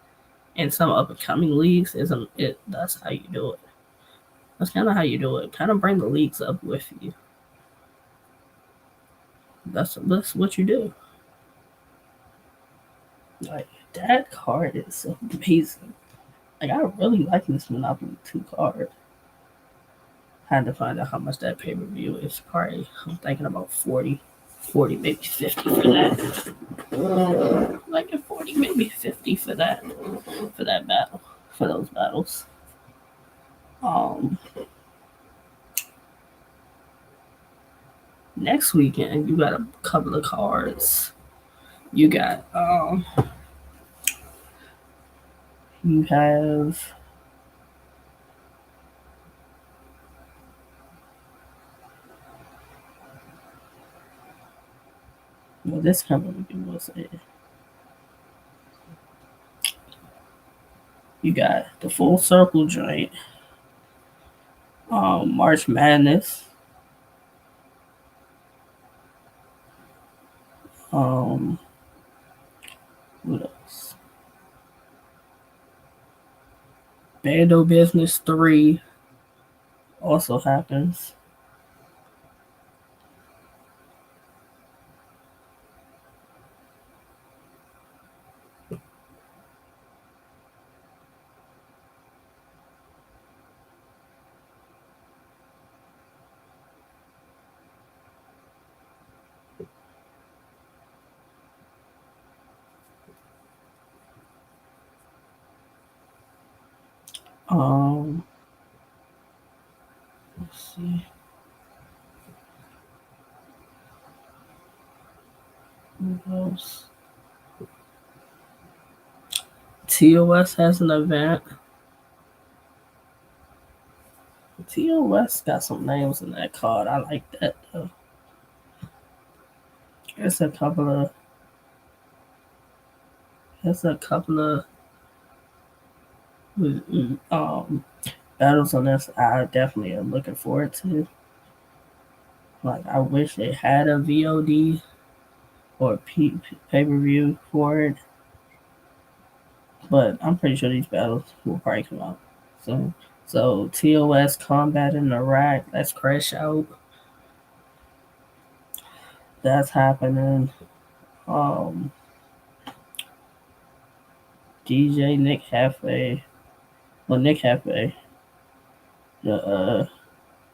and some up and coming leagues that's how you do it. That's kind of how you do it. Kind of bring the leagues up with you. That's what you do. Like, that card is amazing. Like, I really like this Monopoly 2 card. Had to find out how much that pay per view is. Probably, I'm thinking about 40, maybe 50 for that. Like a 40, maybe 50 for that battle, for those battles. Next weekend you got a couple of cards. You got you have well, this company was it. You got the Full Circle joint, March Madness, what else? Bando Business 3 also happens. Let's see. What else? TOS has an event. TOS got some names in that card. I like that though. There's a couple of battles on this I definitely am looking forward to. Like, I wish they had a VOD or pay per view for it, but I'm pretty sure these battles will probably come out soon. So TOS Combat in Iraq, that's Crash Out. That's happening. DJ Nick Hafe, Nick Hafe, the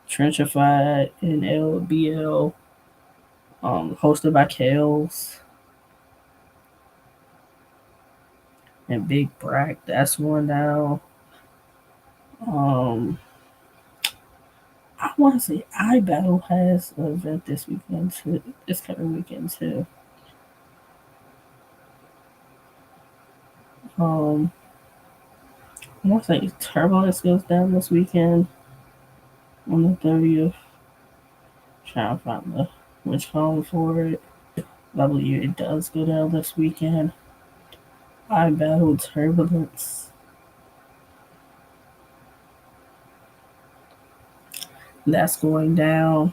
Trenchified in LBL, hosted by Kales and Big Brack. That's one now. I want to say iBattle has an event this weekend too. This coming weekend too. I want to say Turbulence goes down this weekend on the 30th. Trying to find the which column for it. W, it does go down this weekend. iBattle Turbulence. That's going down.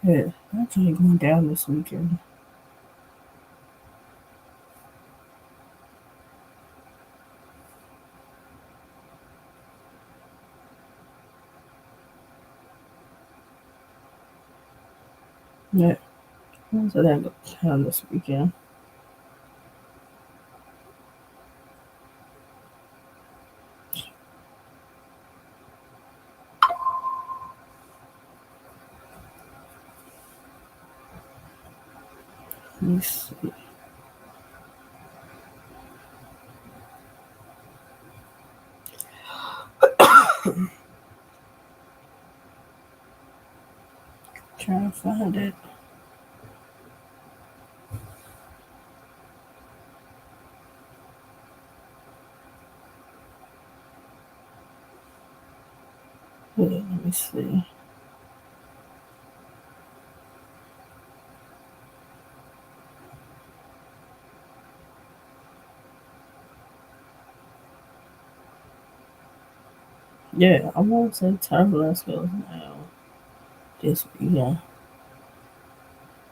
Yeah, that's really going down this weekend. Yeah, so that goes down this weekend. Let me see. Trying to find it. Yeah, let me see. Yeah, I want to say Turbulence goes now this weekend.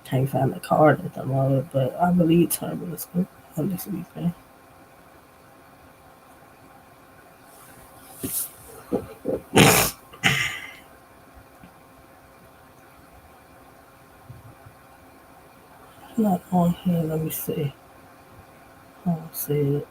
Can't find the card at the moment, but I believe Turbulence goes down this weekend. Not on here. Let me see. I don't see it.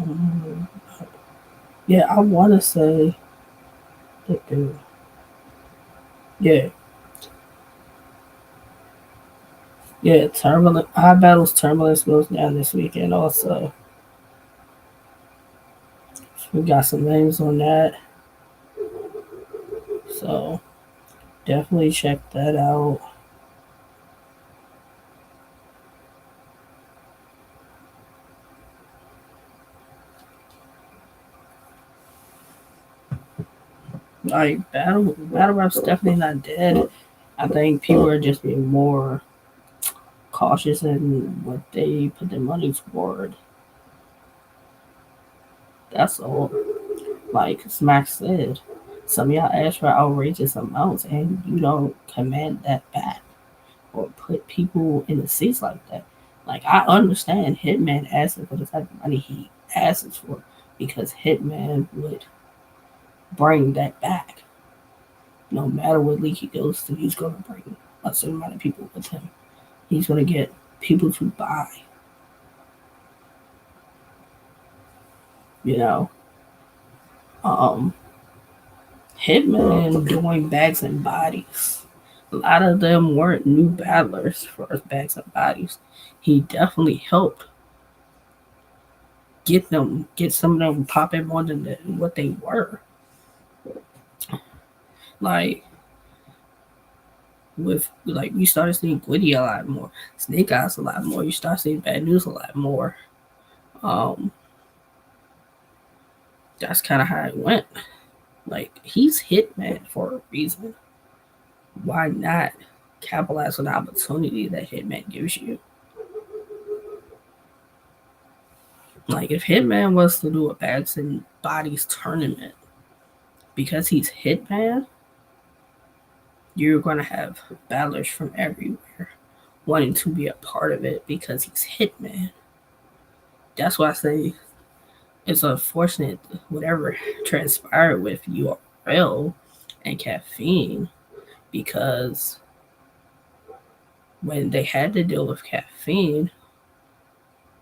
Um, yeah, I want to say they do. Yeah, yeah. Turbulence. High Battles Turbulence goes down this weekend. Also, we got some names on that, so definitely check that out. Like battle rap's definitely not dead. I think people are just being more cautious in what they put their money toward. That's all. Like Smack said, some of y'all ask for outrageous amounts and you don't command that back or put people in the seats like that. Like I understand Hitman asking for the type of money he asks for because Hitman would bring that back. No matter what league he goes to, he's gonna bring a certain amount of people with him. He's gonna get people to buy. You know, um, Hitman doing bags and bodies. A lot of them weren't new battlers for his bags and bodies. He definitely helped get some of them popping more than what they were. Like we started seeing Gwitty a lot more, Snake Eyes a lot more. You start seeing Bad News a lot more. Um, that's kind of how it went. Like he's Hitman for a reason. Why not capitalize on the opportunity that Hitman gives you? Like if Hitman was to do a bags and bodies tournament, because he's Hitman, you're gonna have battlers from everywhere wanting to be a part of it because he's Hitman. That's why I say it's unfortunate whatever transpired with URL and caffeine because when they had to deal with caffeine,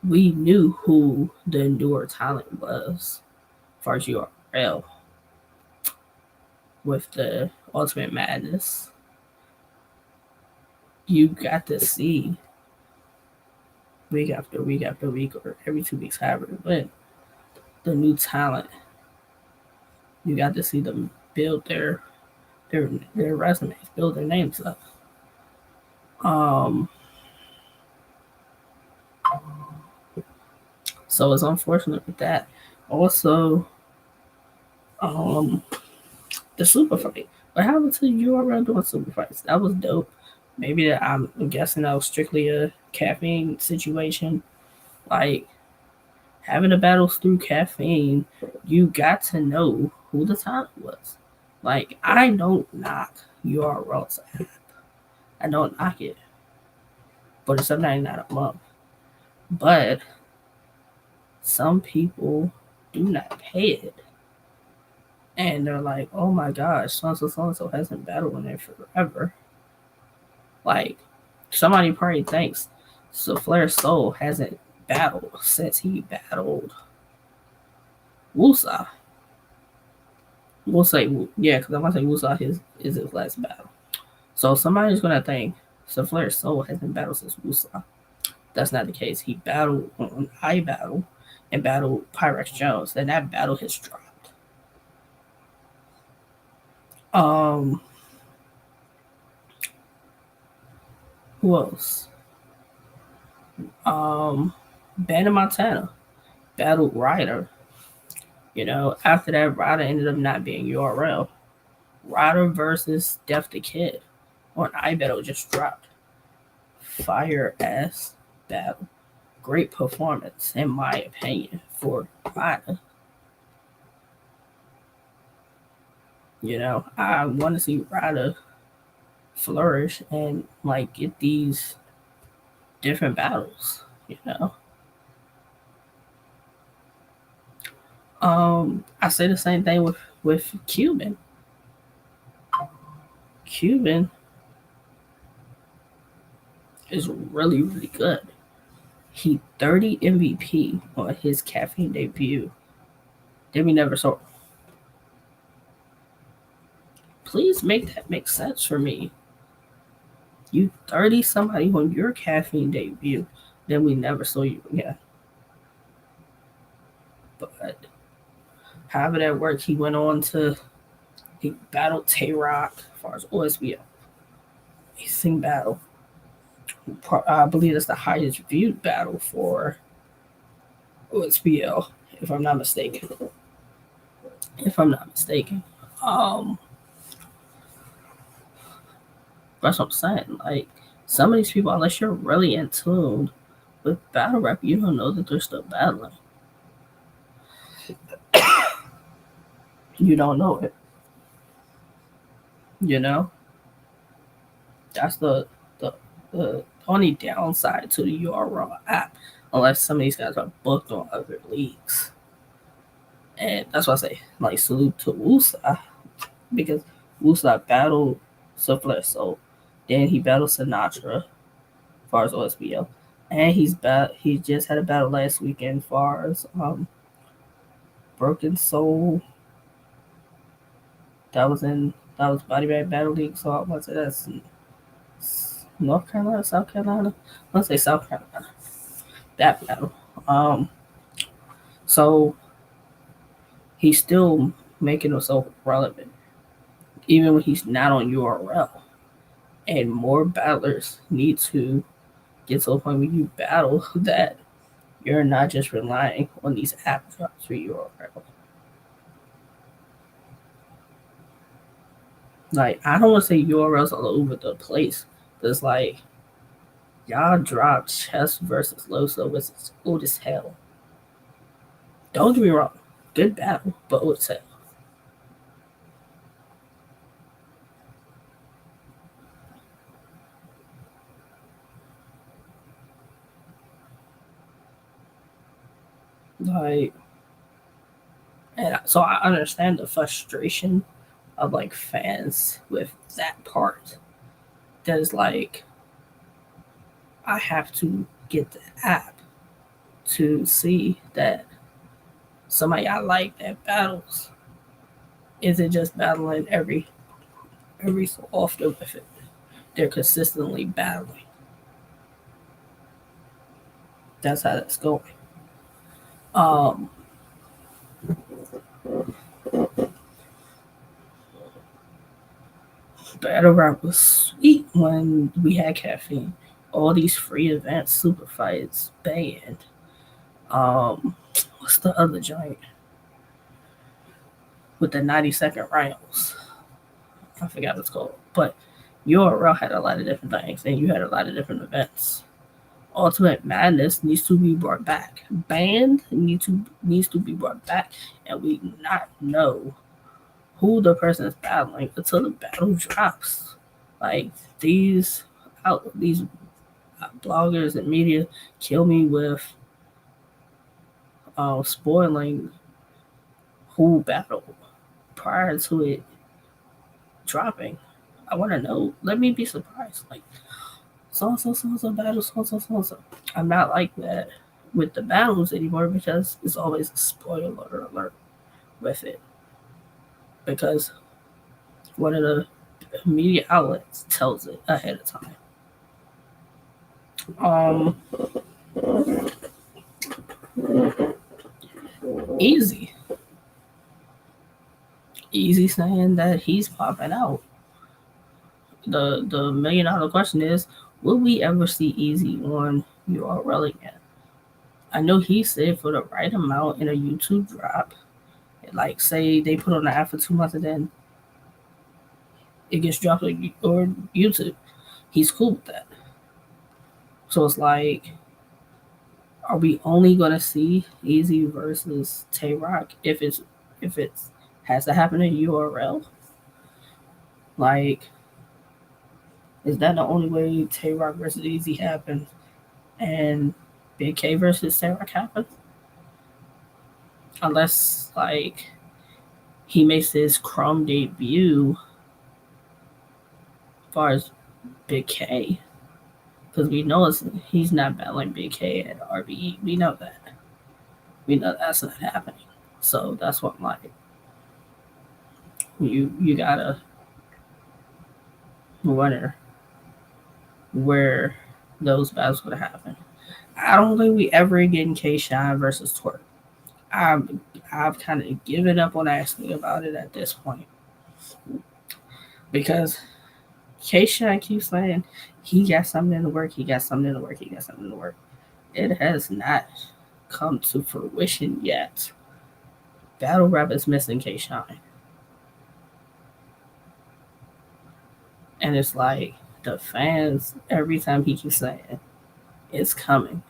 we knew who the newer talent was as far as URL with the Ultimate Madness. You got to see week after week after week or every 2 weeks, however it went, the new talent. You got to see them build their their resumes, build their names up. Um, so it's unfortunate with that. Also, um, the super fight. What happened to you around doing super fights? That was dope. Maybe I'm guessing that was strictly a caffeine situation. Like having the battles through caffeine, you got to know who the talent was. Like I don't knock URL's app. I don't knock it. But it's $7.99 a month. But some people do not pay it. And they're like, oh my gosh, so and so hasn't battled in there forever. Like, somebody probably thinks so Flair Soul hasn't battled since he battled Wusa. We'll say, yeah, because I'm going to say Wusa is his last battle. So somebody's going to think so Flair Soul hasn't battled since Wusa. That's not the case. He battled on I Battle and battled Pyrex Jones, and that battle has dropped. Um, who else? Bandit Montana battled Ryder. After that, Ryder ended up not being URL. Ryder versus Def the Kid on iBattle just dropped. Fire ass battle. Great performance, in my opinion, for Ryder. I want to see Ryder flourish and get these different battles. I say the same thing with Cuban. Cuban is really, really good. He 30 MVP on his caffeine debut. Then we never saw. Please make that make sense for me. You 30 somebody on your caffeine debut, then we never saw you again. But however that worked, he went on to he battled Tay Rock as far as OSBL. Amazing battle. I believe that's the highest viewed battle for OSBL, if I'm not mistaken. That's what I'm saying. Some of these people, unless you're really in tune with battle rap, you don't know that they're still battling. You don't know it. That's the only downside to the URL app, unless some of these guys are booked on other leagues. And that's why I say, salute to Wusa, because Wusa battled Souffle Soul. Then he battled Sinatra as far as OSBL. And he just had a battle last weekend as far as Broken Soul. That was Body Bag Battle League, so I want to say that's North Carolina, South Carolina. I want to say South Carolina. That battle. So he's still making himself relevant, even when he's not on URL. And more battlers need to get to a point where you battle that you're not just relying on these app drops for URL. I don't want to say URLs all over the place. It's y'all dropped Chess versus Loso, which is old as hell. Don't get me wrong, good battle, but old as hell. And so I understand the frustration of fans with that part. That is I have to get the app to see that somebody I like that battles isn't just battling every so often with it. They're consistently battling. That's how that's going. Battle rap was sweet when we had caffeine. All these free events, super fights, banned. What's the other joint with the 90-second rounds? I forgot what it's called. But URL had a lot of different things, and you had a lot of different events. Ultimate Madness needs to be brought back. Band needs to be brought back, and we not know who the person is battling until the battle drops. These bloggers and media kill me with spoiling who battled prior to it dropping. I want to know. Let me be surprised. So battle, so. I'm not like that with the battles anymore because it's always a spoiler alert with it. Because one of the media outlets tells it ahead of time. Easy saying that he's popping out. The $1 million question is, will we ever see Easy on URL again? I know he said for the right amount in a YouTube drop Like, say they put on an ad for 2 months and then it gets dropped on YouTube. He's cool with that. So it's like, are we only gonna see Easy versus Tay Rock if it's has to happen in URL? Like, is that the only way Tay Rock versus Easy happened and Big K versus Tay Rock happened? Unless like he makes his Chrome debut as far as Big K, because we know he's not battling Big K at RBE. We know that. We know that's not happening. So that's what I'm like. You gotta wonder where those battles would happen. I don't think we ever get K Shine versus Twerk. I've kind of given up on asking about it at this point because K Shine keeps saying he got something in the work, he got something in the work, he got something in the work. It has not come to fruition yet. Battle rap is missing K Shine. And it's like the fans, every time he keeps saying, it's coming,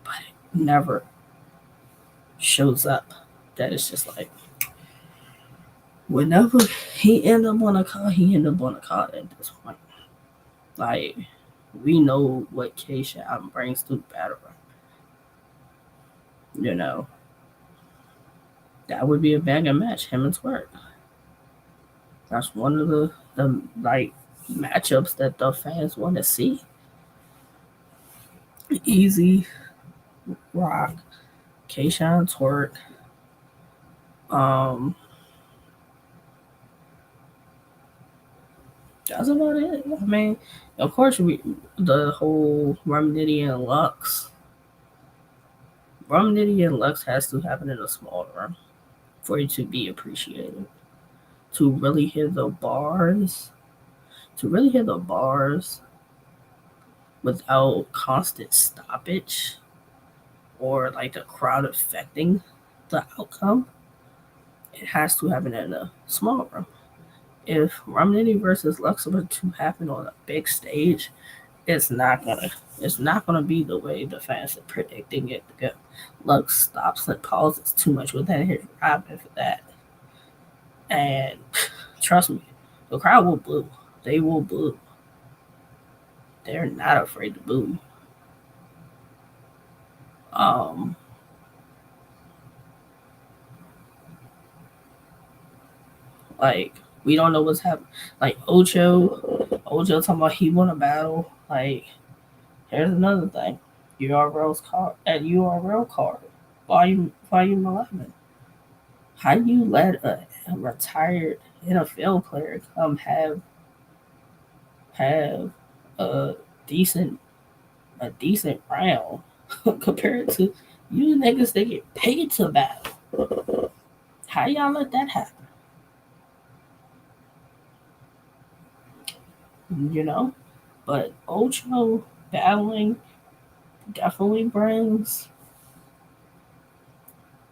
but it never shows up. That it's just like, whenever he end up on a card, he end up on a card at this point. Like, we know what K Shine brings to the battle rap. You know, that would be a banger match, him and Twerk. That's one of the like matchups that the fans want to see. Easy, Rock, K Shine, Twerk. That's about it. I mean, of course, the whole Rum Nitty and Lux. Rum Nitty and Lux has to happen in a small room for it to be appreciated. To really hit the bars, without constant stoppage or like the crowd affecting the outcome, it has to happen in a small room. If Rum Nitty versus Lux were to happen on a big stage, it's not gonna be the way the fans are predicting it to go. Lux stops and pauses too much with that. Here's Robin for that, and trust me, the crowd will boo. They will boo. They're not afraid to boo. Um, like, we don't know what's happening. Like Ocho talking about he won a battle. Like, here's another thing. URL's card at URL card, volume 11. How do you let a retired NFL player come have a decent round compared to you niggas that get paid to battle? How y'all let that happen? You know? But Ocho battling definitely brings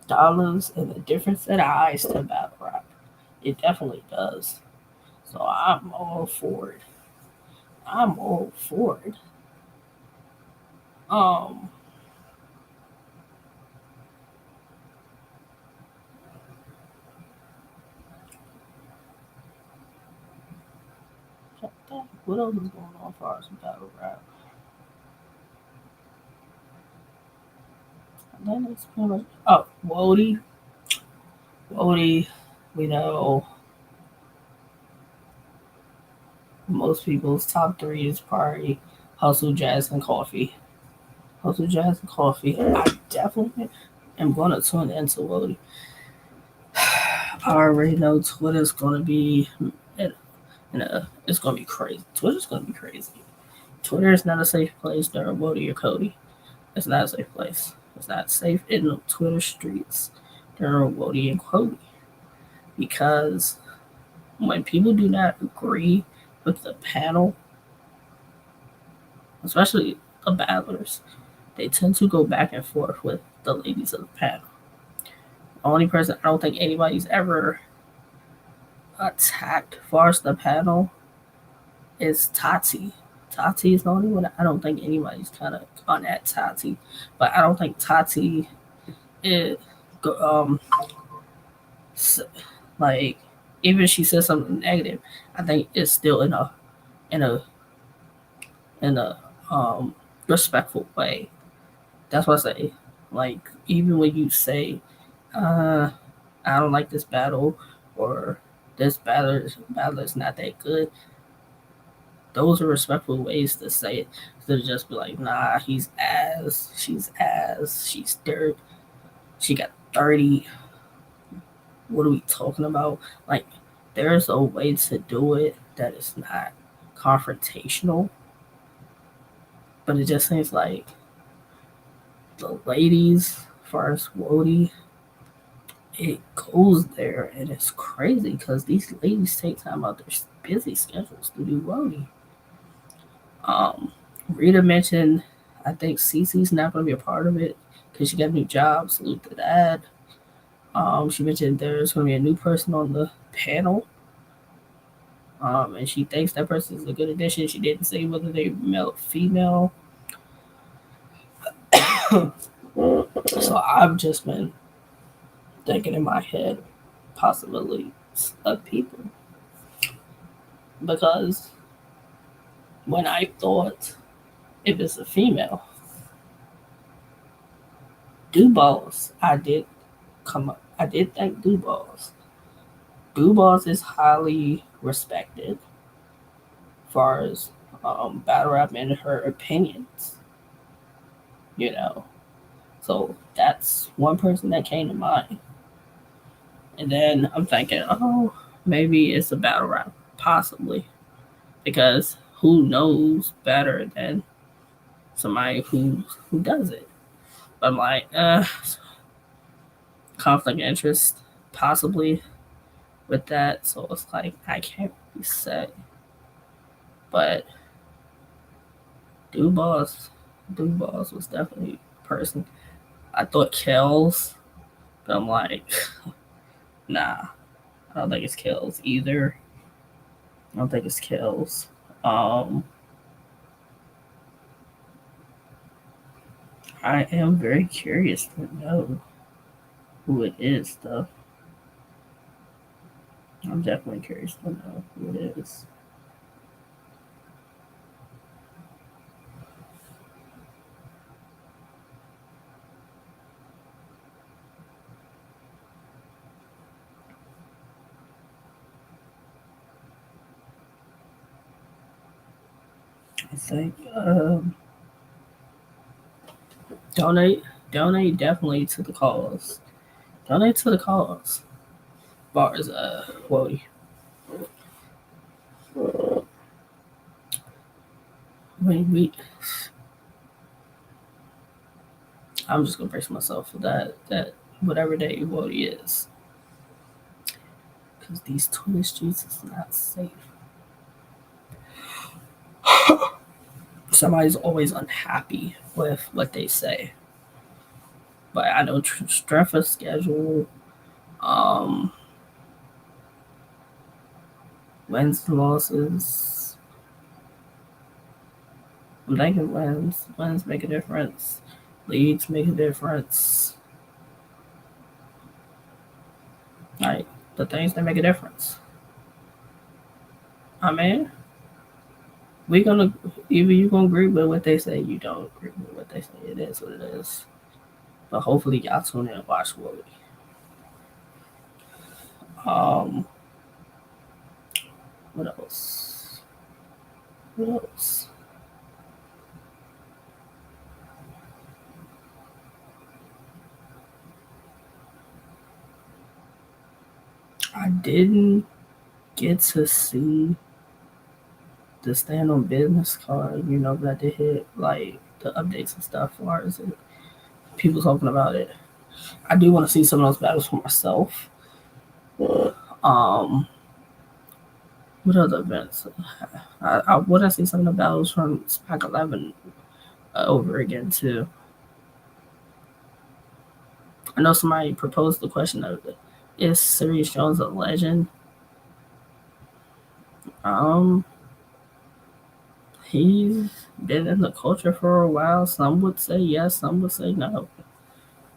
dollars and a different set of eyes to battle rap. It definitely does. So I'm all for it. I'm all for it. Um, what else is going on for us in battle rap? Then it's pretty much Wody. Wody, we know most people's top three is probably Hustle, Jazz, and Coffee. Hustle, Jazz, and Coffee. I definitely am gonna tune into Wody. I already know Twitter's gonna be, it's gonna be crazy. Twitter's gonna be crazy. Twitter is not a safe place during Wody or Cody. It's not a safe place. It's not safe in the Twitter streets during Wody and Cody because when people do not agree with the panel, especially the battlers, they tend to go back and forth with the ladies of the panel. The only person I don't think anybody's ever attacked as far as the panel is Tati. Tati is the only one. I don't think anybody's kind of gone at Tati, but I don't think Tati is like, even if she says something negative, I think it's still in a in a respectful way. That's what I say. Like, even when you say, I don't like this battle, or this battle is not that good, those are respectful ways to say it. To just be like, nah, he's ass, she's dirt, she got 30. What are we talking about? Like, there's a way to do it that is not confrontational, but it just seems like the ladies, as far as Wody, it goes there, and it's crazy because these ladies take time out their busy schedules to do Wody. Um, Rita mentioned, I think Cece's not going to be a part of it because she got a new job. Salute to that. She mentioned there's going to be a new person on the panel, and she thinks that person is a good addition. She didn't say whether they're male or female. So I've just been thinking in my head possibilities of people, because when I thought if it's a female, Duballs, I did I did think Duballs. Duballs is highly respected as far as battle rap and her opinions, you know. So that's one person that came to mind. And then I'm thinking, oh, maybe it's a battle rap, possibly, because who knows better than somebody who does it? But I'm like, conflict of interest, possibly, with that. So it's like I can't really say. But Dubois was definitely a person. I thought Kells, but I'm like, nah, I don't think it's Kells either. I don't think it's Kells. I am very curious to know who it is, though. I'm definitely curious to know who it is. I think donate definitely to the cause. Donate to the cause. As far as Wody. I mean, I'm just gonna brace myself for that whatever day Wody is, because these Twitter streets is not safe. Somebody's always unhappy with what they say. But I know strength of schedule, um, wins and losses. I'm thinking wins make a difference. Leads make a difference. Like, the things that make a difference. I mean, we gonna either you gonna agree with what they say, you don't agree with what they say. It is what it is. But hopefully y'all tune in and watch Willie. What else? What else? I didn't get to see the stand on business card, that they hit, like the updates and stuff. As far as it, people talking about it, I do want to see some of those battles for myself. Um, what other events? I want to see some of the battles from Spec 11 over again too. I know somebody proposed the question of, is Sirius Jones a legend? Um, he's been in the culture for a while. Some would say yes, some would say no.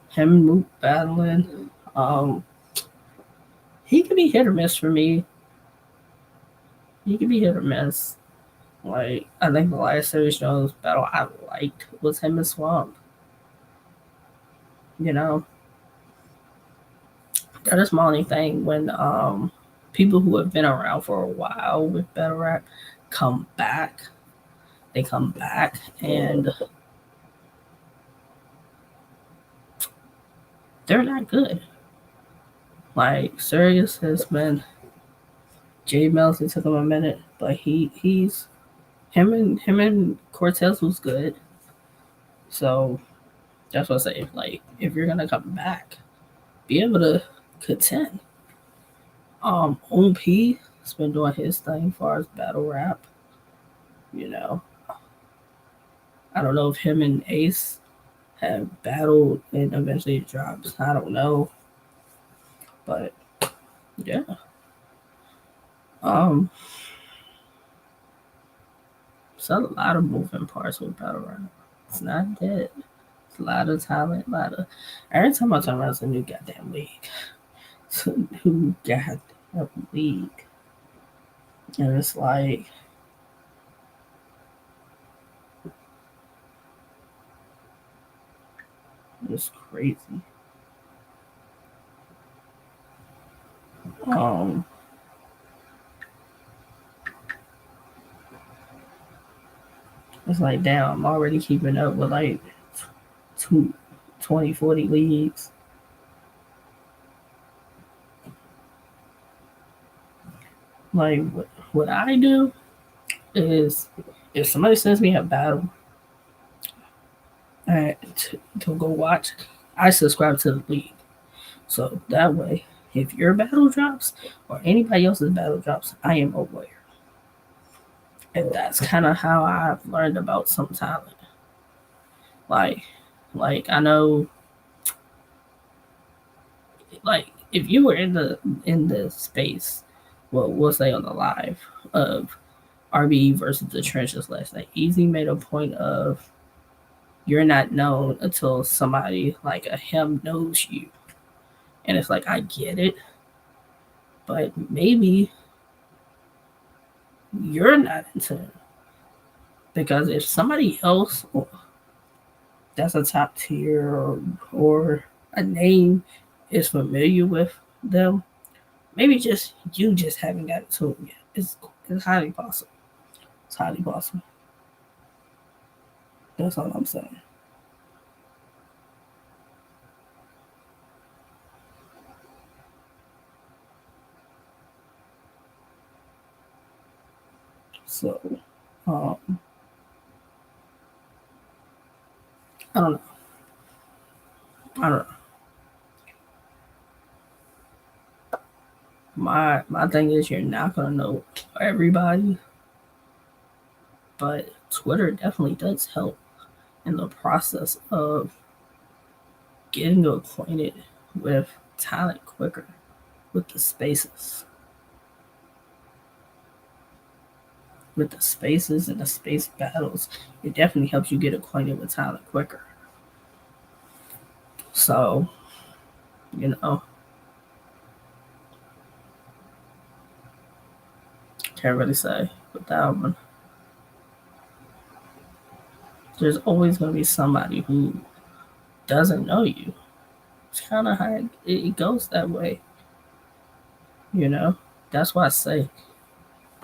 Him and Mook battling. Um, he could be hit or miss for me. He could be hit or miss. Like, I think the last Sirius Jones battle I liked was him and Swamp. You know, that is my only thing when people who have been around for a while with battle rap come back. They come back and they're not good. Like Sirius has been Jay Mel's, it took him a minute, but he's him and Cortez was good. So that's what I say. Like if you're gonna come back, be able to contend. OP has been doing his thing as far as battle rap. You know, I don't know if him and Ace have battled and eventually it drops. I don't know, but yeah. Um, it's a lot of moving parts with battle rap. It's not dead. It's a lot of talent. A lot of every time I turn around, it's a new goddamn league. It's a new goddamn league, and it's like it's crazy. Um, it's like damn, I'm already keeping up with like two 20-40 leagues. Like what I do is if somebody sends me a battle to go watch, I subscribe to the league. So that way, if your battle drops or anybody else's battle drops, I am aware. And that's kind of how I've learned about some talent. Like, like I know, like if you were in the space, well, we'll say on the live of RBE versus the trenches last night, Easy made a point of you're not known until somebody like a him knows you. And it's like I get it, but maybe you're not into it. Because if somebody else that's a top tier or a name is familiar with them, maybe just you just haven't got to them yet. It's highly possible. It's highly possible. That's all I'm saying. So, um, I don't know. I don't know. My thing is you're not gonna know everybody, but Twitter definitely does help in the process of getting acquainted with talent quicker with the spaces. With the spaces and the space battles, it definitely helps you get acquainted with talent quicker. So, you know, can't really say with that one. There's always going to be somebody who doesn't know you. It's kind of how it goes that way. You know, that's why I say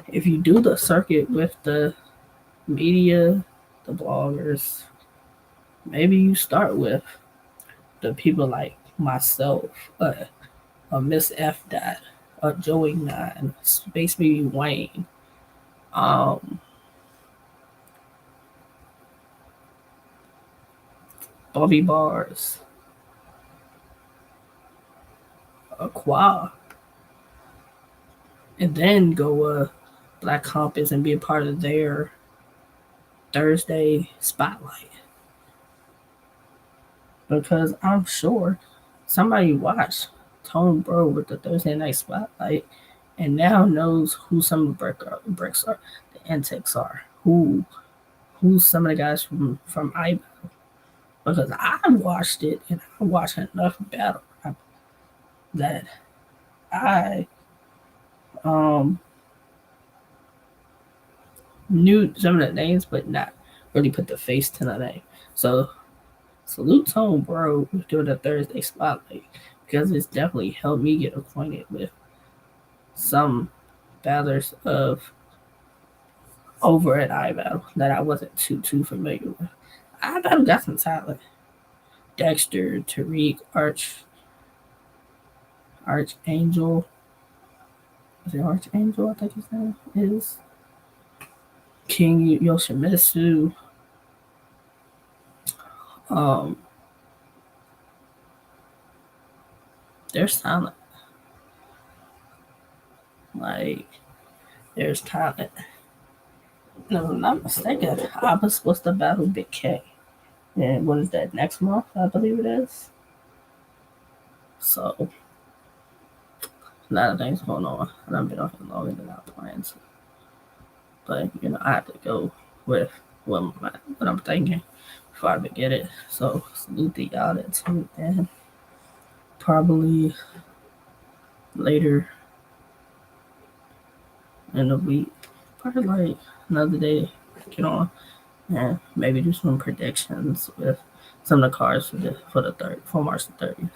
if you do the circuit with the media, the bloggers, maybe you start with the people like myself, a Miss F Dot, a Joey Nine, Space Baby Wayne, um, Bobby Bars, Aqua, and then go Black Compass and be a part of their Thursday spotlight. Because I'm sure somebody watched Tone Bro with the Thursday Night Spotlight and now knows who some of the bricks are, the antics are, who's some of the guys from I because I watched it and I watched enough battle rap that I knew some of the names but not really put the face to the name. So salute Tone Bro doing the Thursday Spotlight because it's definitely helped me get acquainted with some battlers of over at iBattle that I wasn't too familiar with. iBattle got some talent. Dexter, Tariq, Archangel. Is it Archangel? I think his name is King Yoshimitsu. Um, there's talent. Like there's talent. No, I'm not mistaken. I was supposed to battle Big K. And what is that, next month? I believe it is. So, a lot of things going on. And I've been on here longer than I planned to. But, I have to go with what I'm thinking before I forget it. So, salute to y'all that tuned in. Probably later in the week. Probably like another day to get on. And maybe do some predictions with some of the cards for March the 30th.